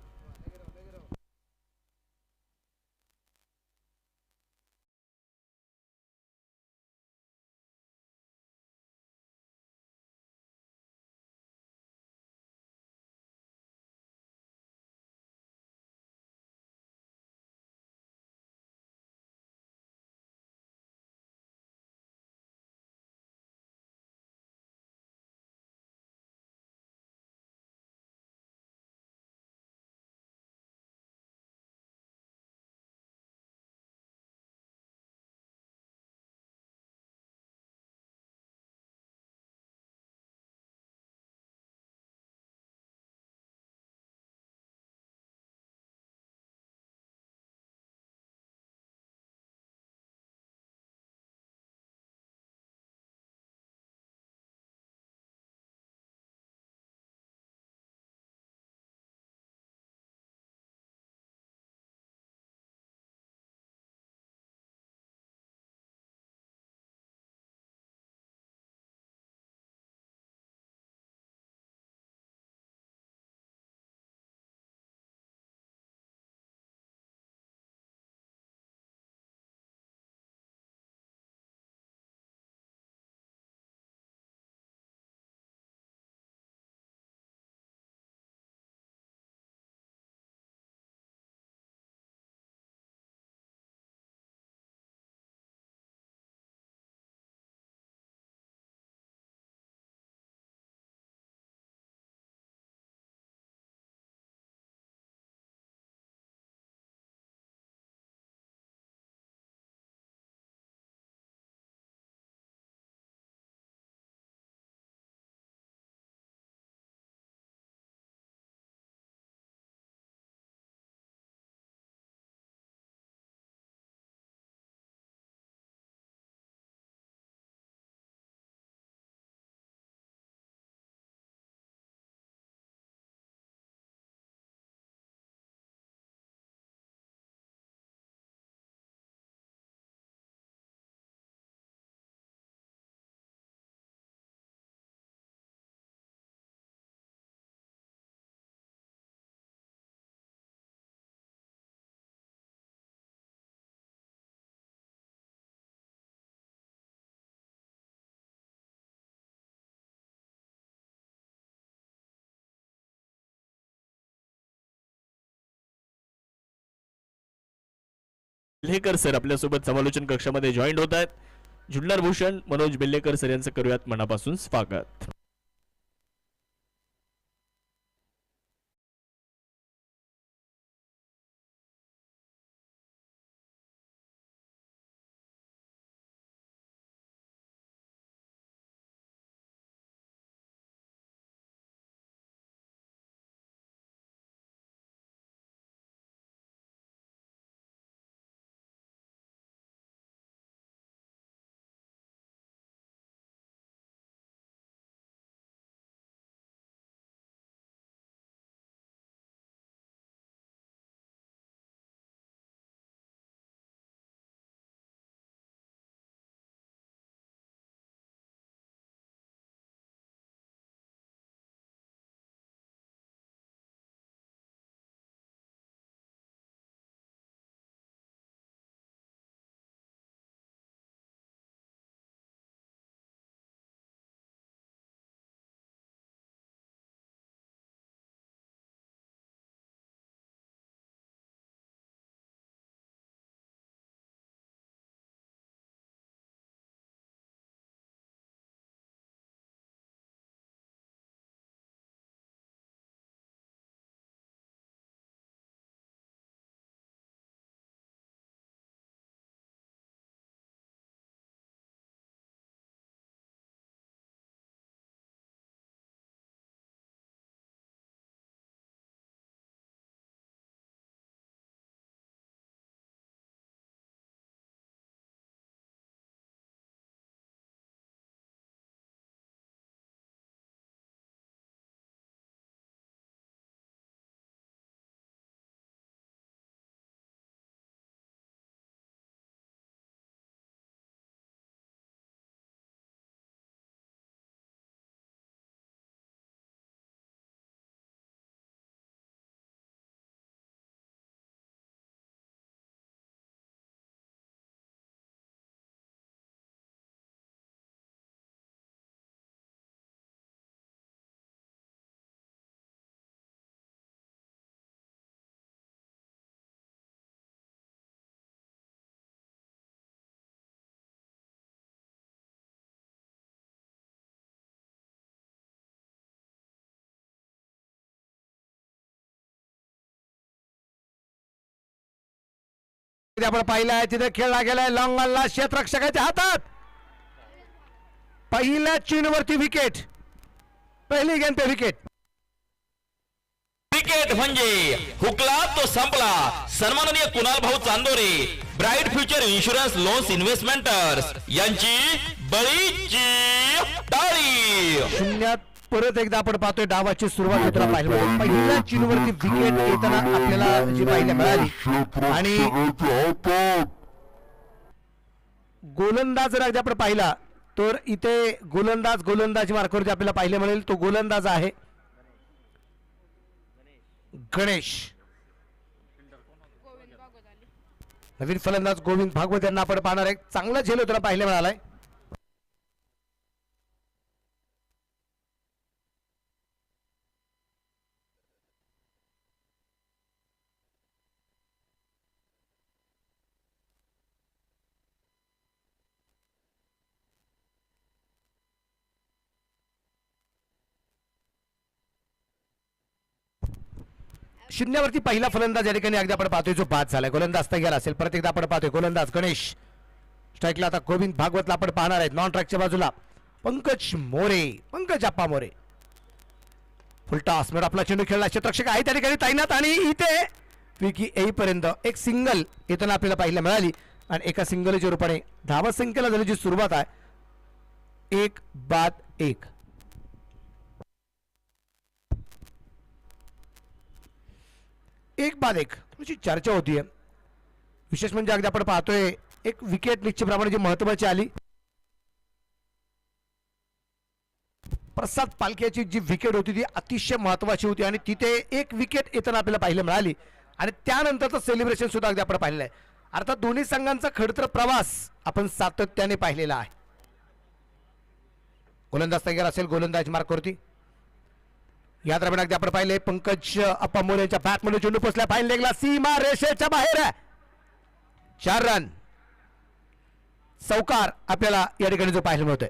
बेल्लेकर सर आपल्यासोबत समालोचन कक्षामध्ये जॉईन होत आहेत. जुन्नर भूषण मनोज बेल्लेकर सर यांचं करूयात मनापासून स्वागत. आपण पाहिलं आहे तिथे खेळला गेलाय लॉंग ऑनला क्षेत्ररक्षकाच्या हातात पहिल्या चीनवरती विकेट पहिली गेंद पे विकेट क्रिकेट म्हणजे हुकला तो संपला. सन्माननीय कुणाल भाऊ Chandore bright future insurance loans investments यांची बळीची टाळी. शून्यात परत एकदा आपण पाहतोय डावाची सुरुवात होताना पाहिलं पहिल्या चीनवरती विकेट येताना आपल्याला जी पाहायला मिळाली आणि गोलंदाज जर अगदी आपण पाहिला तर इथे गोलंदाज मार्कावरती आपल्याला पाहायला मिळेल. तो गोलंदाज आहे गणेश. नवीन फलंदाज गोविंद भागवत यांना आपण पाहणार आहे. चांगला झेल होताना पाहायला मिळालाय. शून्यावरती पहिला फलंदाज या ठिकाणी अगदी आपण पाहतोय जो बाद झालाय. गोलंदाज तयार असेल. परत एकदा आपण पाहतोय गोलंदाज गणेश. स्ट्राईकला आता गोविंद भागवतला आपण पाहणार आहेत. नॉन ट्रॅकच्या बाजूला पंकज अप्पा मोरे. फुलटॉस मिळून आपला चेंडू खेळला. क्षेत्ररक्षक आहे त्या ठिकाणी तैनात आणि इथे विकी येईपर्यंत एक सिंगल येताना आपल्याला पाहायला मिळाली आणि एका सिंगलच्या रूपाने धावा संख्येला झाल्याची सुरुवात आहे. 1-1. एक बाद एक थोडीशी चर्चा होतीये. विशेष म्हणजे अगदी आपण पाहतोय एक विकेट निश्चितप्रमाणे जी महत्वाची आली. प्रसाद पालख्याची जी विकेट होती ती अतिशय महत्वाची होती आणि तिथे एक विकेट येताना आपल्याला पाहायला मिळाली आणि त्यानंतरचं सेलिब्रेशन सुद्धा अगदी आपण पाहिलेलं आहे. अर्थात दोन्ही संघांचा खडतर प्रवास आपण सातत्याने पाहिलेला आहे. गोलंदाज तयार असेल. गोलंदाज मार्कवरती या दरम्यान अगदी आपण पाहिले पंकज अप्पा मोरे यांच्या बॅटमध्ये चेंडू पोचला. फाईन लेगला सीमा रेषेच्या बाहेर आहे. 4 रन. चौकार आपल्याला या ठिकाणी जो पाहायला मिळतोय.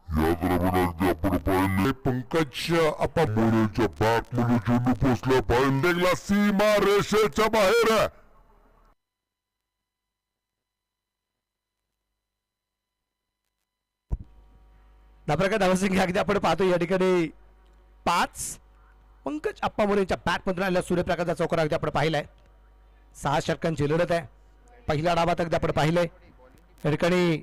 या दरम्यान अगदी आपण पाहिले पंकज अप्पा मोरेच्या बॅट मध्ये चेंडू पोचला पाहिजे सीमा रेषेच्या बाहेर आहे. धाप्रकार धावसंख्या अगदी आपण पाहतो या ठिकाणी 5. पंकज अप्पा मोरेच्या बॅट मधून आलेला सूर्यप्रकाशचा चौकार अगदी आपण पाहिलाय. 6 षटकांची लढत आहे. पहिल्या डावात अगदी आपण पाहिलंय या ठिकाणी.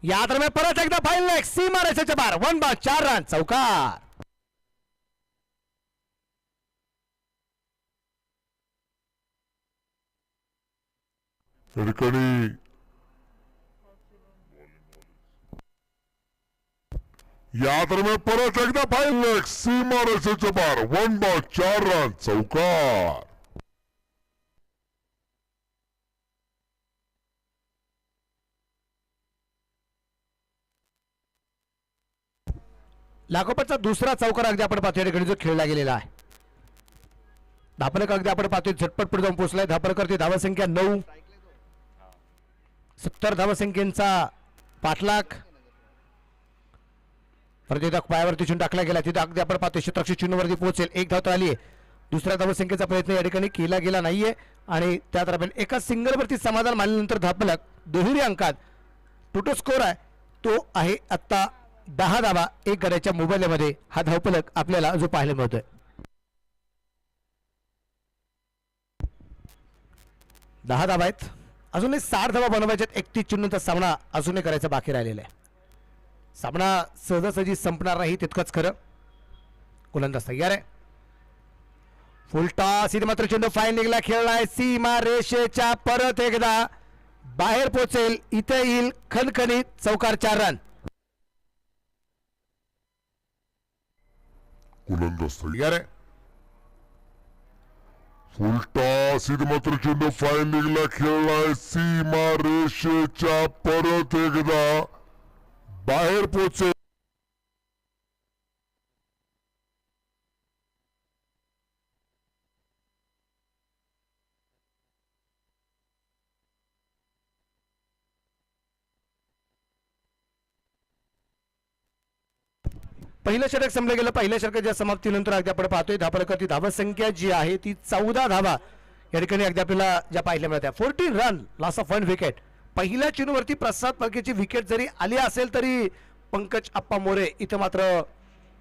या दरम्यान परत एकदा पाहिलंय सीमा रेषेच्या बाहेर 1 बॉल 4 रन चौकार. या ठिकाणी या दरम्यान परत एकदा पाहिलं सीमा रेषेच्या बाहेर 1 बॉल 4 रन चौकार. लागोपाठचा दुसरा चौकार अगदी आपण पाहतो या ठिकाणी जो खेळला गेलेला आहे. धापलक अगदी आपण पाहतोय झटपट पुढे जाऊन पोहोचलाय. धापलकर धावसंख्या 9. 70 धावसंख्येचा पाठलाग. परत एकदा पायावरती चेंडू टाकला गेला. तिथे अगदी आपण पाहतोय क्षेत्ररक्षक चेंडूवरती पोहोचेल. 1 धाव तर आली आहे. दुसऱ्या धावसंख्येचा प्रयत्न या ठिकाणी केला गेला नाहीये आणि त्या दरम्यान एका सिंगलवरती समाधान मानल्यानंतर धापलक दुहेरी अंकात टोटल स्कोर आहे तो आहे आता 10 धावा 1 गड्याच्या मोबाईलमध्ये. हा धावफलक आपल्याला जो पाहायला मिळतोय. दहा धावा आहेत. अजूनही 60 धावा बनवायच्यात. 31 चेंडूंचा सामना अजूनही करायचा बाकी राहिलेला आहे. सामना सहजासहजी संपणार नाही तितकंच खरं. गोलंदाज तयार आहे. फुल टॉस. इथे मात्र चेंडू फायनलला खेळलाय. सीमा रेषेच्या परत एकदा बाहेर पोहोचेल. इथे येईल खणखणीत चौकार 4 रन. गोलंदाज तयार आहे. फुल टॉस. इथे मात्र चेंडू फायनलला खेळलाय. सीमा रेषेच्या परत एकदा बाहेर पोहोचेल. पहिलं षटक संपलं गेलं. पहिल्या षटकाच्या समाप्तीनंतर अगदी आपण पाहतोय धापलकरची धावसंख्या जी आहे ती 14 धावा या ठिकाणी अगदी आपल्याला ज्या पाहायला मिळत्या. 14 रन लॉस ऑफ 1 विकेट. पहिल्या चेंडूवरती प्रसाद परकेची विकेट जरी आली असेल तरी पंकज अप्पा मोरे इथं मात्र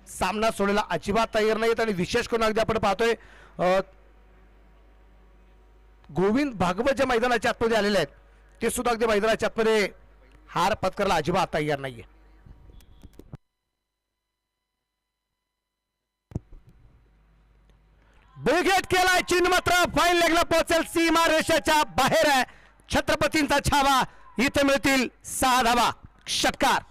सामना सोडायला अजिबात तयार नाहीत आणि विशेष करून अगदी आपण पाहतोय गोविंद भागवत ज्या मैदानाच्या आतमध्ये आलेले आहेत ते सुद्धा अगदी मैदानाच्या आतमध्ये हार पत्करायला अजिबात तयार नाहीये. बिगेट केलाय. चीन मात्र फाईन लेगला पोहोचेल. सीमा रेषेच्या बाहेर आहे. छत्रपतींचा छावा. इथे मिळतील 6 धावा. षटकार.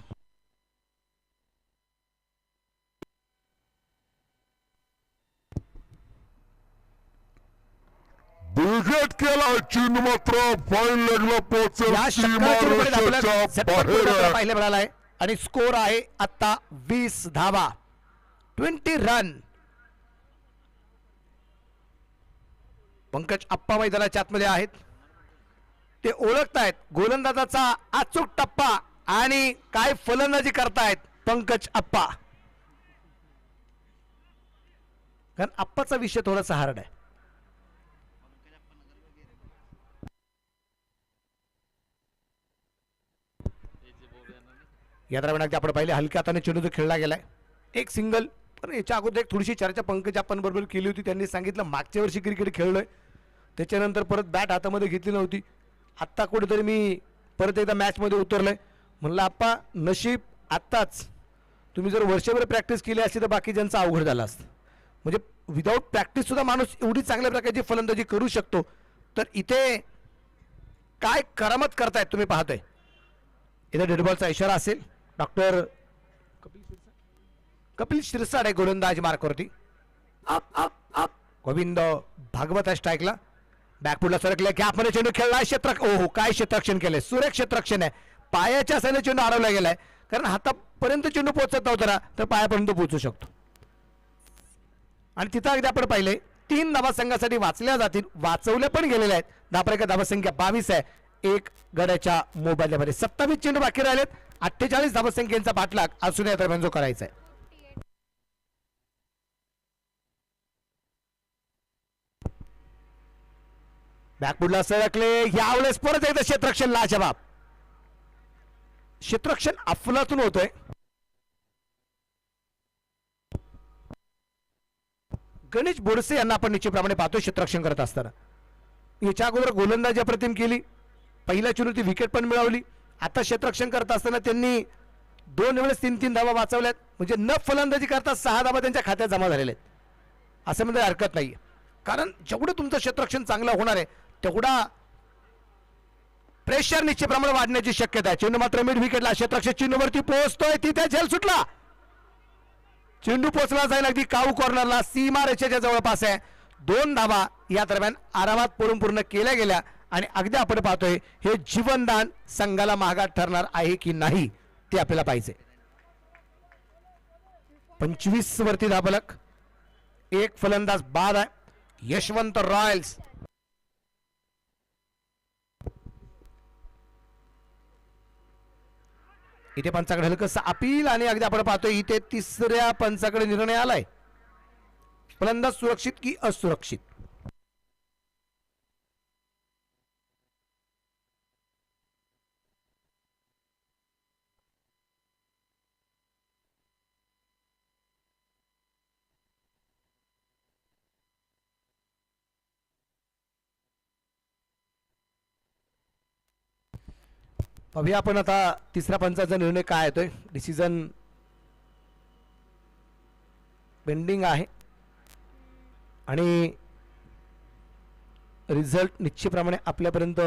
बिगेट केला. चीन मात्र फाईन लेगला पोहोचेल. या सीमा रेषेच्या बाहेर आहे. पाहायला मिळालाय आणि स्कोर आहे आता 20 धावा 20 रन. पंकज अप्पा मैदानाच्या आतमध्ये आहेत. ते ओळखतायत गोलंदाजाचा अचूक टप्पा आणि काय फलंदाजी करतायत पंकज अप्पा. कारण अप्पाचा विषय थोडासा हार्ड आहे. या दरम्यान आपण पाहिले हलक्या हाताने चेंडू खेळला गेलाय. एक सिंगल. पण याच्या अगोदर एक थोडीशी चर्चा पंकज अप्पां बरोबर केली होती. त्यांनी सांगितलं मागच्या वर्षी क्रिकेट खेळलोय त्याच्यानंतर परत बॅट हातामध्ये घेतली नव्हती. आत्ता कुठेतरी मी परत एकदा मॅचमध्ये उतरलोय. म्हणलं आप्पा नशीब आत्ताच. तुम्ही जर वर्षभर प्रॅक्टिस केली असती तर बाकी ज्यांचं अवघड झालं असतं. म्हणजे विदाऊट प्रॅक्टिस सुद्धा माणूस एवढी चांगल्या प्रकारची फलंदाजी करू शकतो. तर इथे काय करामत करतायत तुम्ही पाहतोय. इथे डेडबॉलचा इशारा असेल. डॉक्टर कपिल शिरसाट आहे गोलंदाज मार्कवरती. गोविंद भागवत आहे स्ट्राईकला. बॅकफुटला सरकले. गॅपमध्ये चेंडू खेळला. ओहो काय क्षेत्ररक्षण केलंय. सुरेख क्षेत्ररक्षण आहे. पायाच्या साईने चेंडू अडवला गेलाय. कारण हातापर्यंत चेंडू पोहोचत नव्हता ना तर पायापर्यंत पोहोचू शकतो. आणि तिथं अगदी आपण पाहिलंय 3 धावा संघासाठी वाचल्या जातील, वाचवल्या पण गेलेल्या आहेत. धावा संख्या 22 आहे एक गड्याच्या मोबाईलमध्ये. 27 चेंडू बाकी राहिलेत. 48 धावा संख्येचा पाठलाग असून या दरम्यान जो करायचा आहे. बॅकफुटला सरकले, यावेळेस परत एकदा क्षेत्ररक्षण लाजवाब. क्षेत्ररक्षण अफलातून होतोय. गणेश बोडसे यांना आपण निश्चितप्रमाणे पाहतो क्षेत्ररक्षण करत असताना. याच्या अगोदर गोलंदाजी अप्रतिम केली, पहिल्या चेंडूची विकेट पण मिळवली. आता क्षेत्ररक्षण करत असताना त्यांनी 2 वेळेस 3-3 धावा वाचवल्यात. म्हणजे न फलंदाजी करता 6 धावा त्यांच्या खात्यात जमा झालेल्या आहेत असं म्हणजे हरकत नाही. कारण जेवढं तुमचं क्षेत्ररक्षण चांगलं होणार आहे तेवढा प्रेशर निश्चितप्रमाणे वाढण्याची शक्यता आहे. चेंडू मात्र मिड विकेटला, क्षेत्ररक्षक चेंडूवरती पोहोचतोय, तिथे झेल सुटला. चेंडू पोचला जाईल अगदी काऊ कॉर्नरला, सीमा रेषेच्या जवळपास आहे. 2 धावा या दरम्यान आरामात पळून पूर्ण केल्या गेल्या आणि अगदी आपण पाहतोय हे जीवनदान संघाला महागात ठरणार आहे की नाही ते आपल्याला पाहिजे. 25 वरती धाबलक, एक फलंदाज बाद आहे. यशवंत रॉयल्स इथे पंचाकडे हलकस अपील आणि अगदी आपण पाहतोय इथे तिसऱ्या पंचाकडे निर्णय आलाय. फलंदाज सुरक्षित की असुरक्षित. पाहूया आपण आता तिसऱ्या पंचाचा निर्णय काय येतोय. डिसिजन पेंडिंग आहे आणि रिझल्ट निश्चितप्रमाणे आपल्यापर्यंत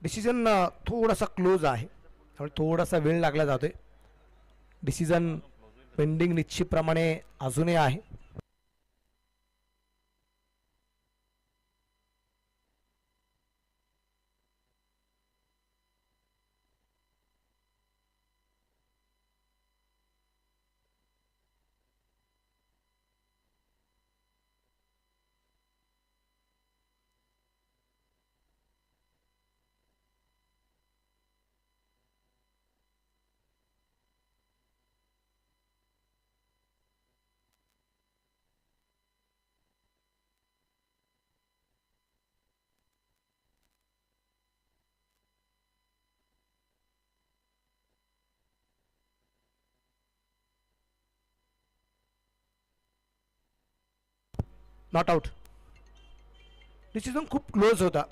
डिसिजन थोडासा क्लोज आहे त्यामुळे थोडासा वेळ लागला जातोय. डिसिजन पेंडिंग निश्चितप्रमाणे अजूनही आहे. Not out. डिसिजन खूप क्लोज होता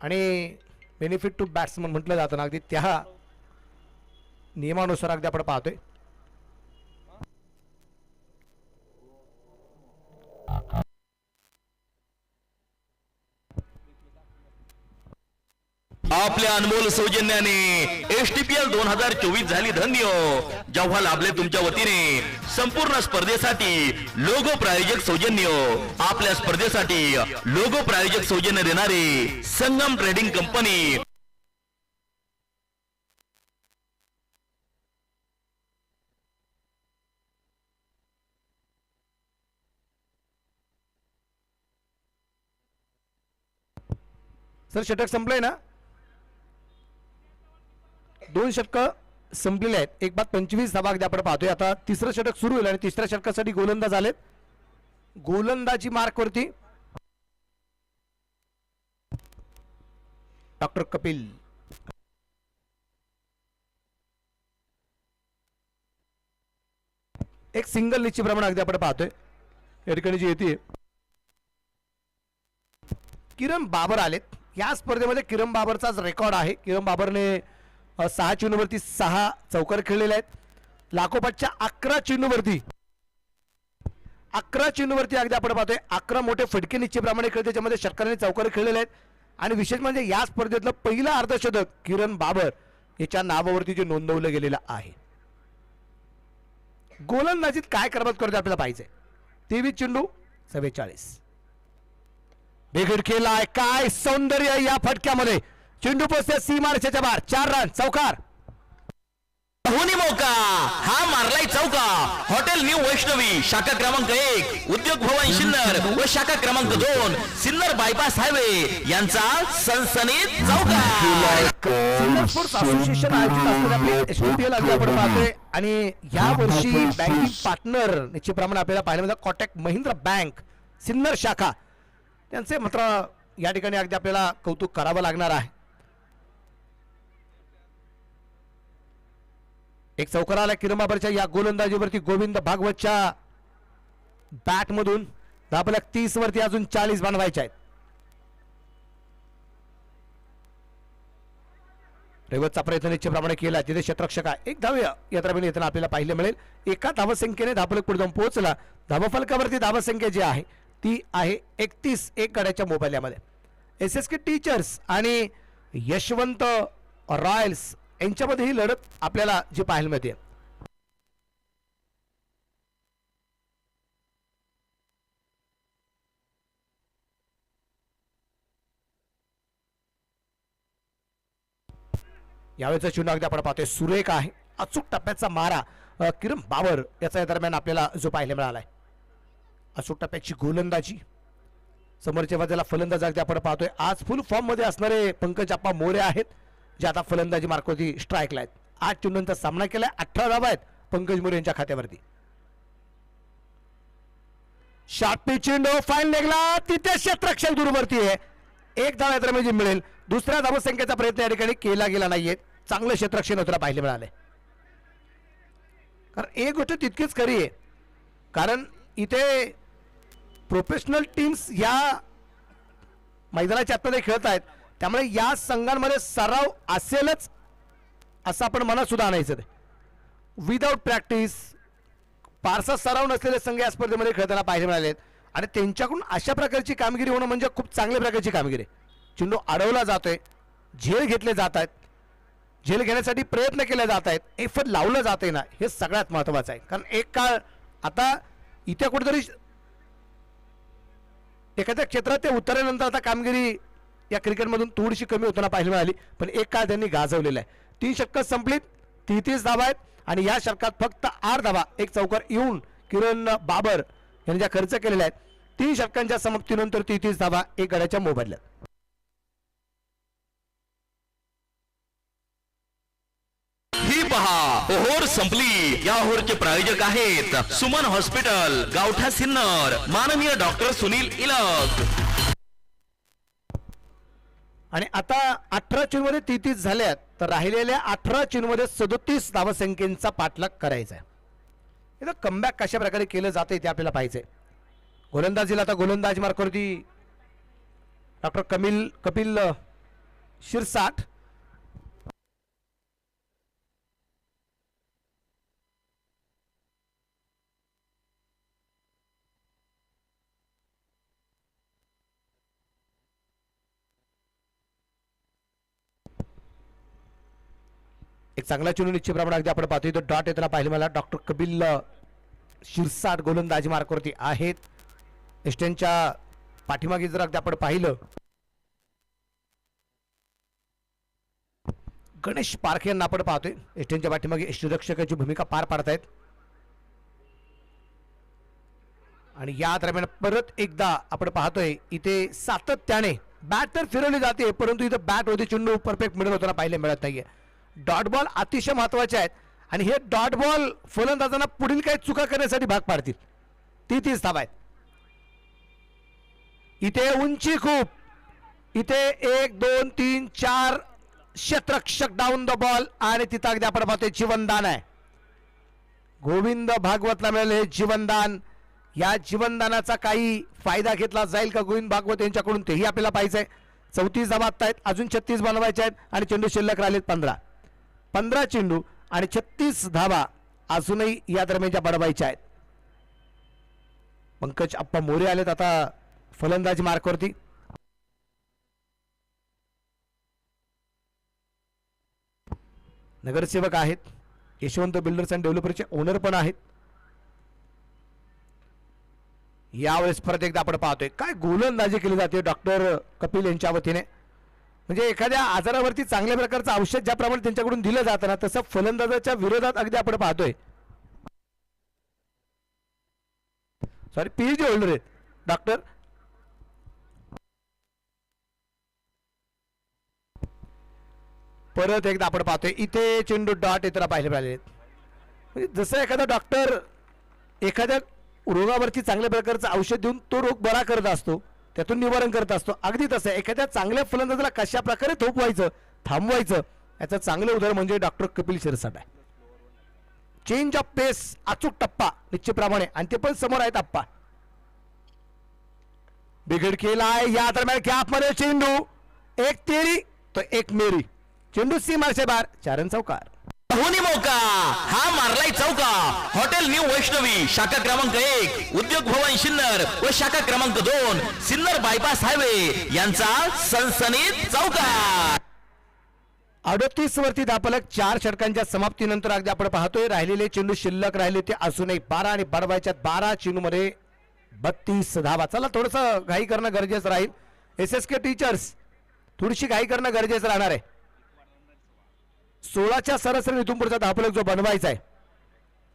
आणि बेनिफिट टू बॅट्समन म्हटलं जातं ना, अगदी त्या नियमानुसार अगदी आपण पाहतोय. आपल्या अनमोल सौजन्याने एसटीपीएल 2024 झाली धन्य. जेव्हा लाभले तुमच्या वतीने संपूर्ण स्पर्धेसाठी लोगो प्रायोजक सौजन्य. आपल्या स्पर्धेसाठी लोगो प्रायोजक सौजन्य देणारे संगम ट्रेडिंग कंपनी. सर षटक संपलंय ना. 2 षटकं संपलेले आहेत. एक बाद 25 धावा अगदी आपण पाहतोय. आता तिसरं षटक सुरू होईल आणि तिसऱ्या षटकासाठी गोलंदाज आलेत. गोलंदाजी मार्कवरती डॉक्टर कपिल. एक सिंगल निश्चितप्रमाणे अगदी आपण पाहतोय या ठिकाणी जी येते. किरण बाबर आलेत या स्पर्धेमध्ये किरण बाबरचाच रेकॉर्ड आहे. किरण बाबरने 6 चेंडूवरती 6 चौकार खेळलेले आहेत. लागोपाठच्या 11 चेंडूवरती अगदी आपण पाहतोय 11 मोठे फटके निश्चितप्रमाणे खेळले, त्याच्यामध्ये षटकारांनी चौकार खेळलेले आहेत. आणि विशेष म्हणजे या स्पर्धेतलं पहिलं अर्धशतक किरण बाबर याच्या नावावरती जे नोंदवलं गेलेलं आहे. गोलंदाजीत काय करमत करते आपल्याला पाहिजे. 23 चेंडू 44. बिघड केलाय, काय सौंदर्य आहे या फटक्यामध्ये. चेंडू पोहोचते सीमारेषेच्या बाहेर. 4 रन चौकार. धोनी मौका हा मारलाय चौका. हॉटेल न्यू वैष्णवी शाखा क्रमांक 1 उद्योग भवन सिन्नर व शाखा क्रमांक 2 सिन्नर बायपास हायवे यांचा सनसनीत चौका. सिन्नर स्पोर्ट्स असोसिएशन आयोजित असलेल्या आपले SPL अगदी आपण पाहतोय. आणि या वर्षी बँकिंग पार्टनर निश्चितप्रमाणे आपल्याला पाहायला मिळतात कोटक महिंद्रा बँक सिन्नर शाखा. त्यांचे मात्र या ठिकाणी अगदी आपल्याला कौतुक करावं लागणार आहे. एक चौकार आला किरण बाबरच्या या गोलंदाजीवरती. गोविंद भागवतच्या बॅट मधून 10 वरती अजून 40 बनवायचे आहेत. रेवतचा प्रयत्न निश्चितप्रमाणे केला, तिथे क्षेत्ररक्षक आहे. एक धाव यात्रावेळी येताना आपल्याला पाहायला मिळेल. एका धावसंख्येने धावफलक पुढे जाऊन पोहोचला. धावफलकावरती धावसंख्या जी आहे ती आहे 31. एक गड्याच्या मोबाईलमध्ये SSK टीचर्स आणि यशवंत रॉयल्स यांच्यामध्ये ही लढत आपल्याला जी पाहायला मिळते. यावेळेचा चेंडू अगदी आपण पाहतोय सुरेख आहे. अचूक टप्प्याचा मारा किरण बाबर याचा या दरम्यान आपल्याला जो पाहायला मिळालाय. अचूक टप्प्याची गोलंदाजी. समोरच्या बाजूला फलंदाज अगदी आपण पाहतोय. आज फुल फॉर्म मध्ये असणारे पंकज आप्पा मोरे आहेत, जे आता फलंदाजी मार्कवरती स्ट्राईकला आहेत. 8 चेंडूंचा सामना केलाय. 18 धावा आहेत पंकज मोरे यांच्या खात्यावरती. शार्पी चेंडू फाईन लेगला, तिथे क्षेत्ररक्षक दूरवरती आहे. एक धाव यात्रेमध्ये मिळेल. दुसऱ्या धावसंख्येचा प्रयत्न या ठिकाणी केला गेला नाहीये. चांगलं क्षेत्ररक्षण होतं पाहायला मिळालंय. कारण एक गोष्ट तितकीच खरी आहे, कारण इथे प्रोफेशनल टीम्स या मैदानाच्या आतमध्ये खेळत आहेत, त्यामुळे या संघांमध्ये सराव असेलच असं आपण मनात सुद्धा आणायचं. विदाउट प्रॅक्टिस फारसा सराव नसलेले संघ या स्पर्धेमध्ये खेळताना पाहायला मिळाले आणि त्यांच्याकडून अशा प्रकारची कामगिरी होणं म्हणजे खूप चांगल्या प्रकारची कामगिरी. चेंडू अडवला जातोय, झेल घेतले जात आहेत, झेल घेण्यासाठी प्रयत्न केले जात आहेत, एफर्ट लावलं जाते ना, हे सगळ्यात महत्वाचं आहे. कारण एक काळ आता इथे कुठेतरी एखाद्या क्षेत्रात ते उतरल्यानंतर आता कामगिरी या क्रिकेटमधून थोडीशी कमी होताना पाहायला मिळाली, पण एक काळ त्यांनी गाजवलेला आहे. 3 षटकं संपलीत, 33 धावा आहेत आणि या षटकात फक्त 8 धावा एक चौकार येऊन किरण बाबर यांनी ज्या खर्च केलेल्या आहेत, 3 षटकांच्या समाप्तीनंतर 33 धावा एक गड्याच्या मोबदल्यात. ही पहा ओहोर संपली. या ओहोरचे प्रायोजक आहेत सुमन हॉस्पिटल, गावठा सिन्नर, माननीय डॉक्टर सुनील इलक. आणि आता 18 चेंडूमध्ये 33 झाल्यात, तर राहिलेल्या 18 चेंडूमध्ये 37 धावसंख्येचा पाठलाग करायचा आहे. इथं कमबॅक कशा प्रकारे केलं जाते ते आपल्याला पाहायचंय. गोलंदाजीला आता गोलंदाज मार्कवरती डॉक्टर कपिल शिरसाट. एक चांगला चेंडू निश्चितप्रमाणे अगदी आपण पाहतोय, तो डॉट येताना पाहिलं मला. डॉक्टर कपिल शिरसाट गोलंदाजी मार्कवरती आहेत. एस्टनच्या पाठीमागे जर अगदी आपण पाहिलं, गणेश पारखे यांना आपण पाहतोय. एस्टनच्या पाठीमागे यष्टीरक्षकाची भूमिका पार पाडतायत. आणि या दरम्यान परत एकदा आपण पाहतोय इथे सातत्याने बॅट तर फिरवली जाते, परंतु इथे बॅट होते चेंडू परफेक्ट मिडल होताना पाहायला मिळत नाहीये. डॉट बॉल अतिशय महत्वाचे आहेत आणि हे डॉट बॉल फलंदाजांना पुढील काही चुका करण्यासाठी भाग पाडतील. 33 धावा आहेत. इथे उंची खूप, इथे 1 2 3 4 क्षेत्ररक्षक डाऊन द बॉल आणि तिथं अगदी आपण पाहतोय जीवनदान आहे. गोविंद भागवतला मिळाले जीवनदान. या जीवनदानाचा काही फायदा घेतला जाईल का गोविंद भागवत यांच्याकडून, तेही आपल्याला पाहिजे. 34 धावा आहेत, अजून 36 बनवायचे आहेत आणि चेंडू शिल्लक राहिलेत 15 चेंडू आणि 36 धावा अजूनही या दरम्यानच्या बनवायच्या आहेत. पंकज अप्पा मोरे आलेत आता फलंदाजी मार्कवरती. नगरसेवक आहेत, यशवंत बिल्डर्स अँड डेव्हलपरचे ओनर पण आहेत. यावेळेस परत एकदा आपण पाहतोय काय गोलंदाजी केली जाते डॉक्टर कपिल यांच्या वतीने. म्हणजे एखाद्या आजारावरती चांगल्या प्रकारचं औषध ज्याप्रमाणे त्यांच्याकडून दिलं जातं ना, तसं फलंदाजाच्या विरोधात अगदी आपण पाहतोय. सॉरी, पीएचडी होल्डर आहेत डॉक्टर. परत एकदा आपण पाहतोय इथे चेंडू डॉट येताना पाहिले पाहिजे. म्हणजे जसं एखादा डॉक्टर एखाद्या रोगावरती चांगल्या प्रकारचं औषध देऊन तो रोग बरा करत असतो, त्यातून निवारण करत असतो, अगदी तसं एखाद्या चांगल्या फलंदाजाला कशा प्रकारे थोपवायचं, थांबवायचं, याचं चांगलं उदाहरण म्हणजे डॉक्टर कपिल शिरसाट आहे. चेंज ऑफ पेस, अचूक टप्पा निश्चितप्रमाणे, आणि ते पण समोर आहेत आप्पा. बिघड केलाय या दरम्यान गॅपमध्ये चेंडू, एक तेरी तो एक मेरी, चेंडू सीमारचे बार, 4 रन चौकार. धोनी मौका हा मारलाय चौका. हॉटेल न्यू वैष्णवी शाखा क्रमांक 1 उद्योग भवन सिन्नर व शाखा क्रमांक 2 सिन्नर बायपास हायवे यांचा सनसनीत चौकार. 38 वरती धापलक 4 षटकांच्या समाप्तीनंतर अगदी आपण पाहतोय राहिलेले चेंडू शिल्लक राहिले ते असूनही 12 आणि बनवायच्या 12 चेंडू मध्ये 32 धावा. चला थोडस घाई करणं गरजेचं राहील. SSK टीचर्स थोडीशी घाई करणं गरजेचं राहणार आहे. 16च्या सरासरी इथून पुढचा धापलक जो बनवायचा आहे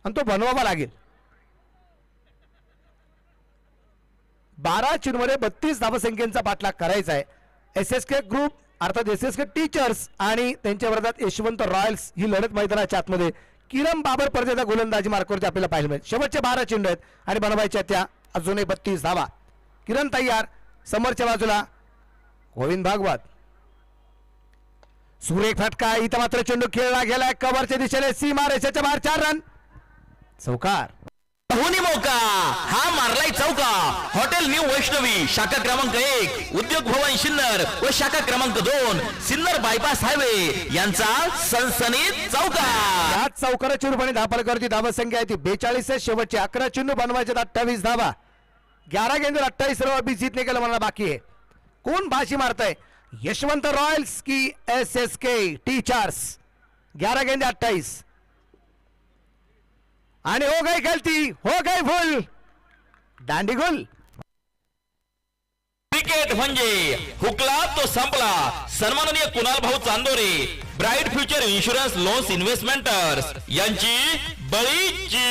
आणि तो बनवावा लागेल. 12 चेंडूमध्ये 32 धावसंख्येचा पाठलाग करायचा आहे. SSK ग्रुप अर्थात SSK टीचर्स आणि त्यांच्या विरोधात यशवंत रॉयल्स ही लढत मैदानाच्या आतमध्ये. किरण बाबर परदेचा गोलंदाजी मार्कवरती आपल्याला पाहायला मिळेल. शेवटचे 12 चेंडू आहेत आणि बनवायच्या त्या अजूनही 32 धावा. किरण तयार, समोरच्या बाजूला गोविंद भागवत. सुरेख फटका, इथं मात्र चेंडू खेळला गेलाय कव्हरच्या दिशेने, सीमा रेषेच्या बाहेर, 4 रन चौकार. धोनी मौका हा मारलाय चौका. हॉटेल न्यू वैष्णवी शाखा क्रमांक 1 उद्योग भवन सिन्नर व शाखा क्रमांक 2 सिन्नर बायपास हायवे यांचा सनसनीत चौकार. या चौकाराच्या रूपाने धापलकरची धावसंख्या आहे ती 42 आहे. शेवटचे 11 चेंडू बनवायचे 28 धावा. 11 गेंदूर 28 रन अभी जीतने के लिए मला बाकी है. कोण बाशी मारताय, यशवंत रॉयल्स की SSK टीचर्स. 11 गेंदे 28 आणि हो गई गलती, हो गई भूल, दांडी गुल. क्रिकेट म्हणजे हुकला तो संपला. सन्माननीय कुणाल भाऊ Chandore, bright future insurance loans investments यांची बळीची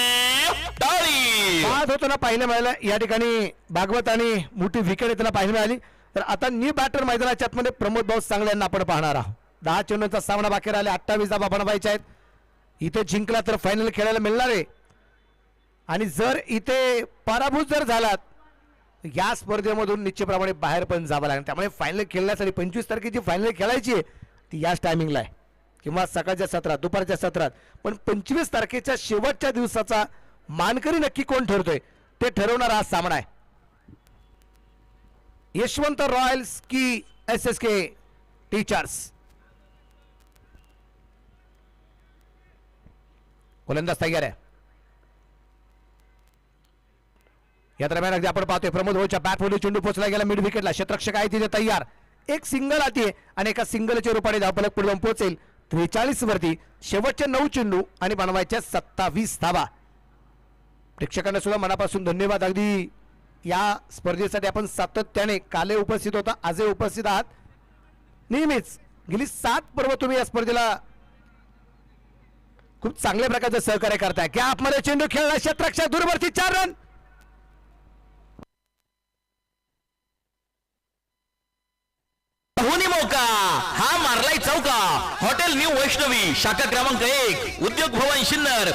टाळी. बाद होताना पाहिलं मिळालं या ठिकाणी. भागवत आणि मोठी विकेट येताना पाहायला मिळाली. तर आता न्यू बॅटर मैदानाच्या आतमध्ये प्रमोद भाऊ चांगले यांना आपण पाहणार आहोत. 10 चेंडूंचा सामना बाकी राहिले, 28 धावा बनवायच्या आहेत. इथे जिंकला तर फायनल खेळायला मिळणार आहे आणि जर इथे पराभूत जर झालात या स्पर्धेमधून निश्चितप्रमाणे बाहेर पण जावं लागेल. त्यामुळे फायनल खेळण्यासाठी 25 तारखेची फायनल खेळायची आहे ती याच टायमिंगला आहे, किंवा सकाळच्या सत्रात, दुपारच्या सत्रात. पण 25 तारखेच्या शेवटच्या दिवसाचा मानकरी नक्की कोण ठरतोय ते ठरवणारा हा सामना आहे. यशवंत रॉयल्स की SSK टीचर्स. गोलंदाज तयार आहे. या दरम्यान अगदी आपण पाहतोय प्रमोद भाऊच्या बॅट मध्ये चेंडू पोहोचला गेला मिड विकेटला. क्षेत्ररक्षक आहे तिथे तयार. एक सिंगल आतीये आणि एका सिंगलच्या रूपाने धावफलक पुढे जाऊन पोहोचेल 43 वरती. शेवटचे 9 चेंडू आणि बनवायच्या 27 धावा. प्रेक्षकांना सुद्धा मनापासून धन्यवाद. अगदी या स्पर्धेसाठी आपण सातत्याने काले उपस्थित होता, आजही उपस्थित आहात. नेहमीच गेली 7 पर्व तुम्ही या स्पर्धेला खूप चांगल्या प्रकारचं सहकार्य करताय. गॅप मध्ये चेंडू खेळला, क्षेत्ररक्षक दूरवरती, 4 रन. धोनी मौका हा मारलाय चौका. हॉटेल न्यू वैष्णवी शाखा क्रमांक 1 उद्योग भवन सिन्नर.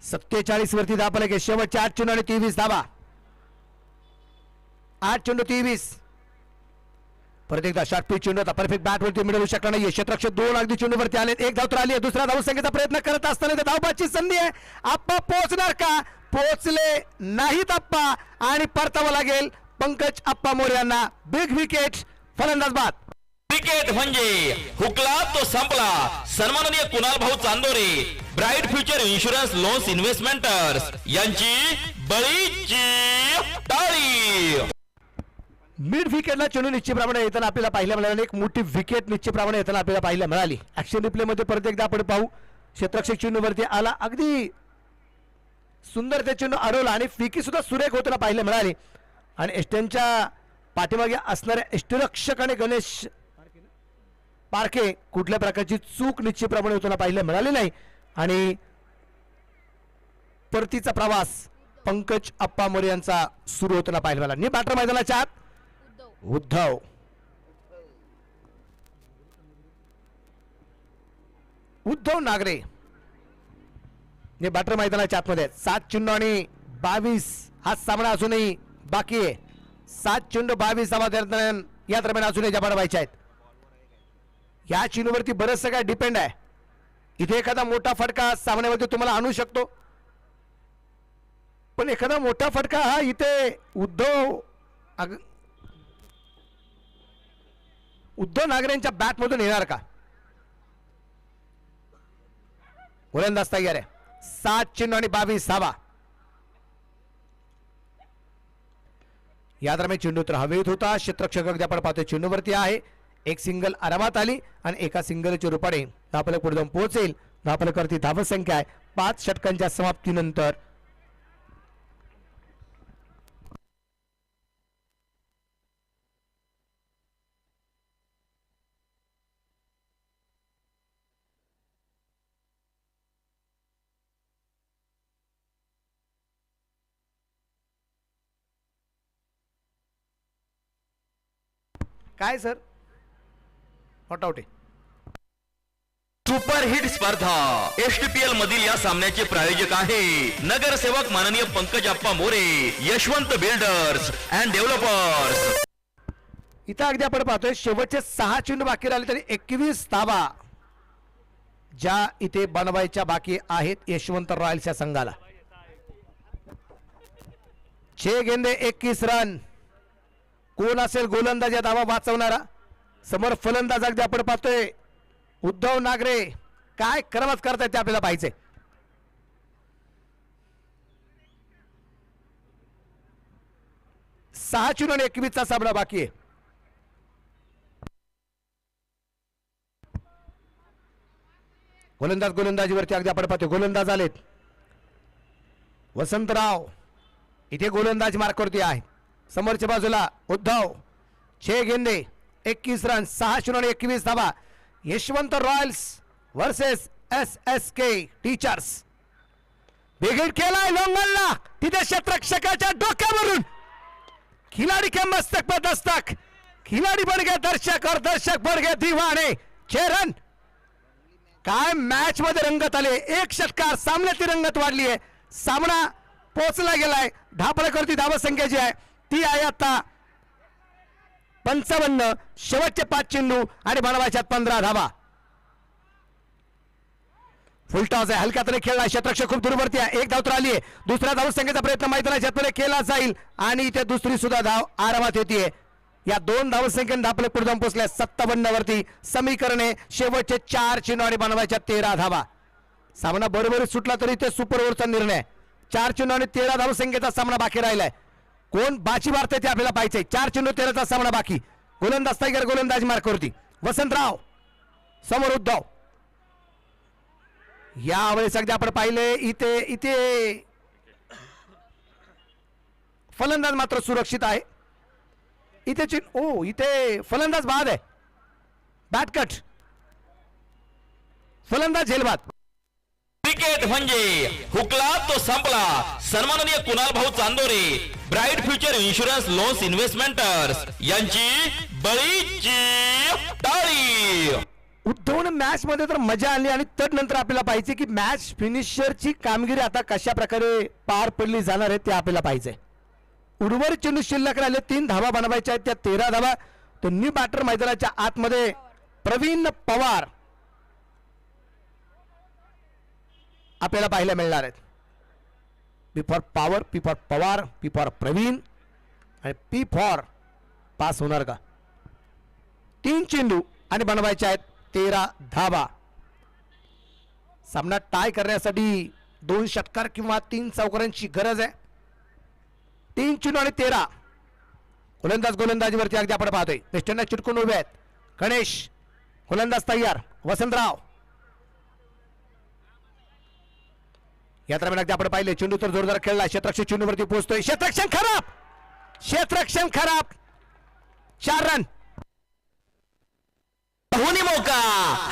47 वरती धापलक आहे. शेवटचे 8 चेंडू आणि 23 धावा. 8 चेंडू 23. परत एकदा शॉर्ट पिच चेंडू, परफेक्ट बॅट वरती मिळवू शकला नाही. क्षेत्ररक्षक 2 अगदी चेंडूवरती आले. एक धाव तर आली आहे. दुसरा धावसंख्येचा प्रयत्न करत असताना धावबाची संधी आहे. आप्पा पोहोचणार का? पोहोचले नाहीत आप्पा आणि परतावं लागेल पंकज अप्पा मोरे यांना बिग विकेट. फलंदाज बाद. क्रिकेट म्हणजे हुकला तो संपला. सन्माननीय कुणाल भाऊ Chandore, bright future insurance loans investments यांची बळीची टाळी. मिड विकेटला चेंडू निश्चितप्रमाणे येताना आपल्याला पाहायला मिळाली. एक मोठी विकेट निश्चितप्रमाणे येताना आपल्याला पाहायला मिळाली. ऍक्शन रिप्ले मध्ये परत एकदा आपण पाहू. क्षेत्ररक्षक चेंडूवरती आला, अगदी सुंदर ते चेंडू अडवला आणि फिकी सुद्धा सुरेख होताना पाहायला मिळाली. आणि एस्टेनच्या पाठीमागे असणाऱ्या एष्टरक्षकाने गणेश पारखे कुठल्या प्रकारची चूक निश्चितप्रमाणे होताना पाहायला मिळाली नाही. आणि परतीचा प्रवास पंकज अप्पा मोरे यांचा सुरू होताना पाहायला मिळाला. नि बॅटर मैदानाच्या आत उद्धव. उद्धव नागरे हे बॅटर मैदानाच्या आतमध्ये 7 चेंडू आणि 22 हा सामना अजूनही बाकी आहे. 7 चेंडू 22 धावा दरम्यान या दरम्यान अजूनही जमा व्हायच्या आहेत. या चेंडूवरती बरंचसं काय डिपेंड आहे. इथे एखादा मोठा फटका सामन्यामध्ये तुम्हाला आणू शकतो, पण एखादा मोठा फटका हा इथे उद्धव नागरेंच्या बॅट मधून येणार का? गोलंदाज तयार आहे. 7 चेंडू आणि 22 धावा. या दरम्यान चेंडू तर हवेत होता. क्षेत्ररक्षक अगदी आपण पाहतोय चेंडूवरती आहे. एक सिंगल आरामात आली आणि एका सिंगलच्या रूपाने धापलक पुढे जाऊन पोहोचेल. धापलकवरती धावसंख्या आहे 5 षटकांच्या समाप्तीनंतर. काय सर नॉट आउट आहे. सुपर हिट स्पर्धा एसटीपीएल मधील या सामन्याचे प्रायोजक आहे नगरसेवक माननीय Pankaj Appa More, Yashwant builders and developers. इथं अगदी आपण पाहतोय शेवटचे 6 चेंडू बाकी राहिले तरी 21 धावा ज्या इथे बनवायच्या बाकी आहेत यशवंत रॉयल्सच्या संघाला. 6 गेंदे 21 रन. कोण असेल गोलंदाज या धावा वाचवणारा? समोर फलंदाज अगदी आपण पाहतोय उद्धव नागरे. काय क्रमात करतायत ते आपल्याला पाहायचंय. सहा चेंडू आणि 21चा सामना बाकी आहे. गोलंदाजीवरती अगदी आपण पाहतोय गोलंदाज आलेत. वसंतराव इथे गोलंदाज मार्कवरती आहे. समोरच्या बाजूला उद्धव. 6 गेंदे 21 रन 6 चेंडू आणि 21 धावा. Yashwant royals versus SSK teachers. बिगेट केलाय लोंगलला तिथे क्षेत्ररक्षकाच्या डोक्यावरून. खिलाडी के मस्तक पर दस्तक. खिलाडी बन गए दर्शक और दर्शक बन गए दीवाने. 6 रन. काय मॅच मध्ये रंगत आले. एक षटकार सामन्याची रंगत वाढली आहे. सामना पोहोचला गेलाय. धापळकरती धावसंख्या जी आहे ती आहे आता 55. शेवटचे 5 चेंडू आणि बनवायच्या 15 धावा. फुलटॉस आहे. हलक्या हाताने खेळला. क्षेत्ररक्षक खूप दूरवरती आहे. एक धाव तर आली आहे. दुसऱ्या धावसंख्येचा प्रयत्न मैदानाच्या आतमध्ये केला जाईल आणि इथे दुसरी सुद्धा धाव आरामात येते. या 2 धावसंख्येने धापले पुढे जाऊन पोहोचल्या 57 वरती. समीकरणे शेवटचे 4 चेंडू आणि बनवायच्या 13 धावा. सामना बरोबरीत सुटला तरी ते सुपर ओव्हरचा निर्णय. 4 चेंडू आणि 13 धावसंख्येचा सामना बाकी राहिलाय. कोण बाची मारते ते आपल्याला पाहायचंय. 4 चेंडू 13चा सामना बाकी. गोलंदाज टायगर गोलंदाज मार्कवरती. वसंतराव समोर उद्धव. यावेळेस अगदी आपण पाहिले इथे फलंदाज मात्र सुरक्षित आहे. इथे फलंदाज बाद आहे. Bat cut. फलंदाज झेलबाद. क्रिकेट म्हणजे हुकला तो संपला. सन्माननीय कुणाल भाऊ Chandore, bright future insurance loans investments यांची बळीची टाळी. उद्धवने मॅच मध्ये तर मजा आली आणि तदनंतर आपल्याला पाहिजे की मॅच फिनिशरची कामगिरी आता कशा प्रकारे पार पडली जाणार आहे ते आपल्याला पाहिजे. उर्वरित चेंडू शिल्लक राहिले. 3 धावा बनवायच्या आहेत. त्या 13 धावा. दोन्ही बॅटर मैदानाच्या आतमध्ये प्रवीण पवार आपल्याला पाहायला मिळणार आहेत. P for power, P for Pawar, P for Praveen. आणि पी फॉर पास होणार का? 3 चेंडू आणि बनवायचे आहेत 13 धावा. सामना टाय करण्यासाठी 2 षटकार किंवा 3 चौकारांची गरज आहे. 3 चेंडू आणि 13. गोलंदाजीवरती अगदी आपण पाहतोय वेस्टर्नला चिटकून उभे आहेत. गणेश गोलंदाज तयार. वसंतराव या दरम्यान अगदी आपण पाहिले चेंडू तर जोरदार खेळला. क्षेत्ररक्षक चेंडूवरती पोहोचतोय. क्षेत्ररक्षण खराब. 4 रन. धोनी मौका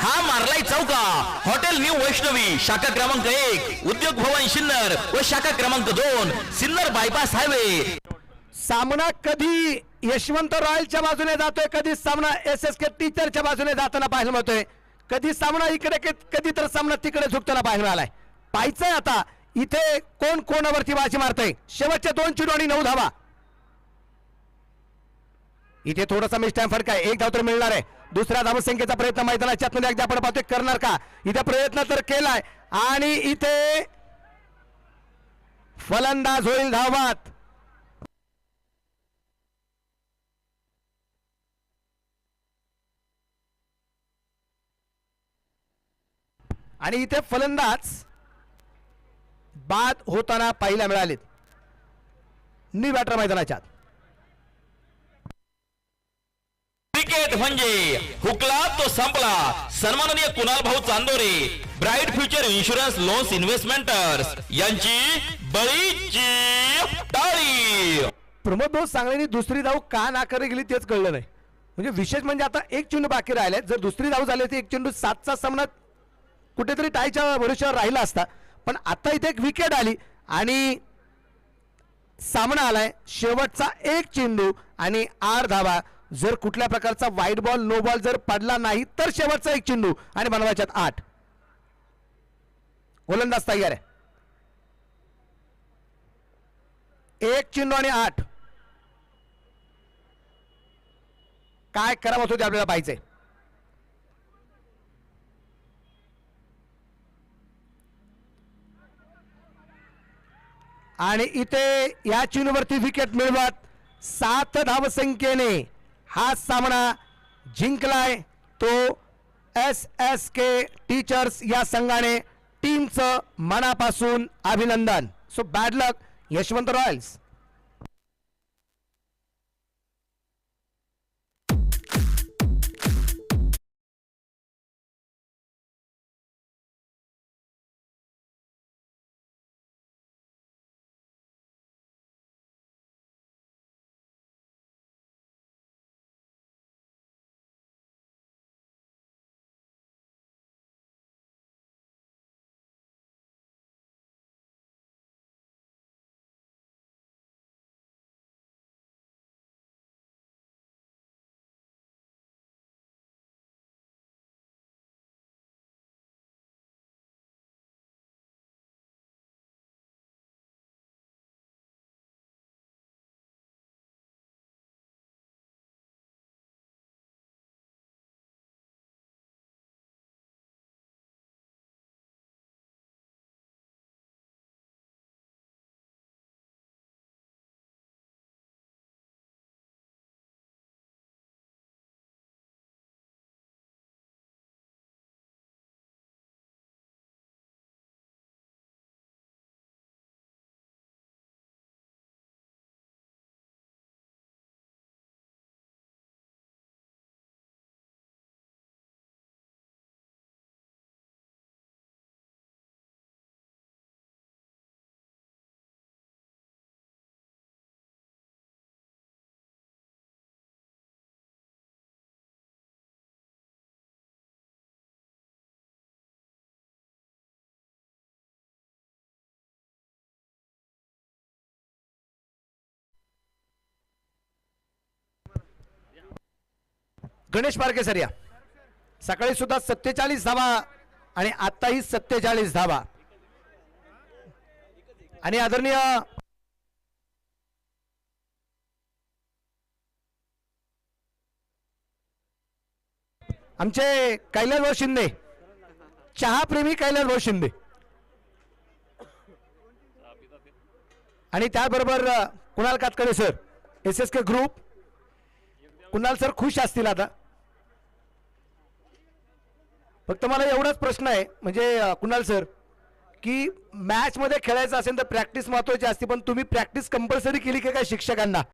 हा मारलाय चौका. हॉटेल न्यू वैष्णवी शाखा क्रमांक 1 उद्योग भवन सिन्नर व शाखा क्रमांक 2 सिन्नर बायपास हायवे. सामना कधी यशवंत रॉयलच्या बाजूने जातोय, कधी सामना SSK टीचरच्या बाजूने जाताना पाहायला मिळतोय. कधी सामना इकडे कधी तर सामना तिकडे झुकताना पाहायला मिळालाय. पाहायचंय आता इथे कोण कोणावरती बाजी मारतय. शेवटचे 2 चेंडू आणि 9 धावा. इथे थोडासा मिस टाइम फरक आहे. 1 धाव तर मिळणार आहे. दुसऱ्या धावसंख्येचा प्रयत्न मैदानाच्या आतमध्ये अगदी आपण पाहतोय करणार का? इथे प्रयत्न तर केलाय आणि इथे फलंदाज होईल धावात. आणि इथे फलंदाज बाद होताना पाहायला मिळालेत. न्यू बॅटर मैदानाच्या क्रिकेट म्हणजे हुकला तो संपला. सन्माननीय कुणाल भाऊ Chandore bright future insurance loans investments यांची बळीची टाळी. प्रमोद भाऊ सांगण्यानी दुसरी धाव का नाकारली गेली तेच कळलं नाही. म्हणजे विशेष म्हणजे आता 1 चेंडू बाकी राहिले. जर दुसरी धाव झाली तर 1 चेंडू 7चा सामना कुठेतरी टायच्या भरोश्यावर राहिला असता. पण आता इथे एक विकेट आली आणि सामना आलाय. शेवटचा 1 चेंडू आणि 8 धावा. जर कुठल्या प्रकारचा वाईट बॉल नो बॉल जर पडला नाही तर शेवटचा 1 चेंडू आणि बनवायच्यात 8. गोलंदाज तयार आहे. 1 चेंडू आणि 8. काय करावं होतं ते आपल्याला पाहिजे. आणि इथे या चेंडूवरती विकेट मिळवत 7 धावसंख्येने हा सामना जिंकलाय तो SSK टीचर्स या संघाने. टीमचं मनापासून अभिनंदन. सो बॅड लक यशवंत रॉयल्स. गणेश पारखे सर या. सकाळी सुद्धा 47 धावा आणि आताही 47 धावा. आणि आदरणीय आमचे कैलास भाऊ शिंदे, चहाप्रेमी कैलास भाऊ शिंदे, आणि त्याबरोबर Kunal Katkade sir SSK group Kunal sir खुश असतील आता. फक्त मला एवढाच प्रश्न आहे म्हणजे कुणाल सर की मॅच मध्ये खेळायचं असेल तर प्रॅक्टिस महत्वाची असते पण तुम्ही प्रॅक्टिस कंपल्सरी केली की काय शिक्षकांना